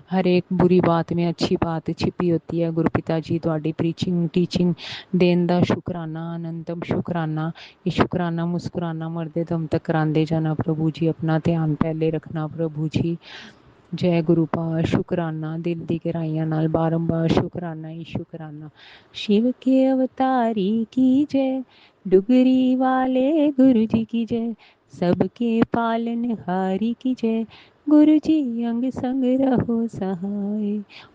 हर एक बुरी बात में अच्छी बात छिपी होती है। गुरु पिता जी ਤੁਹਾਡੀ ਪ੍ਰੀਚਿੰਗ ਟੀਚਿੰਗ ਦੇਣ ਦਾ ਸ਼ੁਕਰਾਨਾ, ਅਨੰਤਮ ਸ਼ੁਕਰਾਨਾ। ਇਹ ਸ਼ੁਕਰਾਨਾ ਮੁਸਕਰਾਨਾ ਮਰਦੇ ਦਮ ਤੱਕ ਕਰਾਉਂਦੇ ਜਾਣਾ ਪ੍ਰਭੂ ਜੀ। ਆਪਣਾ ਧਿਆਨ ਪਹਿਲੇ ਰੱਖਣਾ ਪ੍ਰਭੂ ਜੀ। ਜੈ ਗੁਰੂ ਪਾਤਿ। ਸ਼ੁਕਰਾਨਾ ਦਿਲ ਦੀ ਗਹਿਰਾਈਆਂ ਨਾਲ ਬਾਰੰਬਾਰ ਸ਼ੁਕਰਾਨਾ ਹੀ ਸ਼ੁਕਰਾਨਾ। शिव के अवतारी की जय, डुगरी वाले गुरु जी की जय, सबके पालनहारी की जय, गुरु जी अंग संग रहो सहाय।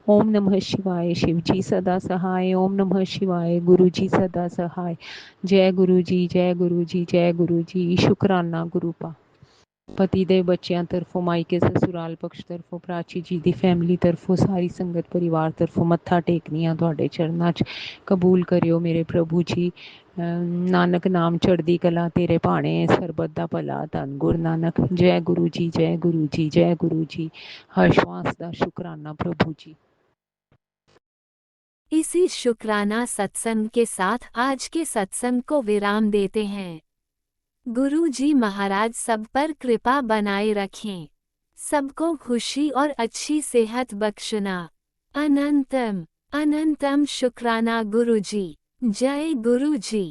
ओम नमः शिवाय। शिव जी सदा सहाय। ओम नमः शिवाय। गुरु जी सदा सहाय। जय गुरु जी, जय गुरु जी, जय गुरु जी। शुकराना गुरु पा। ਪਤੀ ਦੇ ਬੱਚਿਆਂ ਤਰਫੋਂ, ਮਾਇਕੇ ਸਸੁਰਾਲ ਪਕਸ਼ ਤਰਫੋਂ, ਪ੍ਰਾਚੀ ਜੀ ਦੀ ਫੈਮਿਲੀ ਤਰਫੋਂ, ਸਾਰੀ ਸੰਗਤ ਪਰਿਵਾਰ ਤਰਫੋਂ ਮੱਥਾ ਟੇਕਨੀ ਆ ਤੁਹਾਡੇ ਚਰਨਾਂ 'ਚ। ਕਬੂਲ ਕਰਿਓ ਮੇਰੇ ਪ੍ਰਭੂ ਜੀ। ਨਾਨਕ ਨਾਮ ਚੜ੍ਹਦੀ ਕਲਾ ਤੇਰੇ ਭਾਣੇ, ਸਰਬਤ ਦਾ ਭਲਾ ਧੰਨ ਗੁਰੂ ਨਾਨਕ। ਜੈ ਗੁਰੂ ਜੀ, ਜੈ ਗੁਰੂ ਜੀ, ਜੈ ਗੁਰੂ ਜੀ। ਹਰ श्वास ਦਾ शुक्राना प्रभु जी। इसी शुक्राना सत्संग के साथ आज के सत्संग को विराम देते हैं। गुरु जी महाराज सब पर कृपा बनाए रखें, सबको खुशी और अच्छी सेहत बख्शना। अनंतम अनंतम शुक्राना गुरु जी। जय गुरु जी।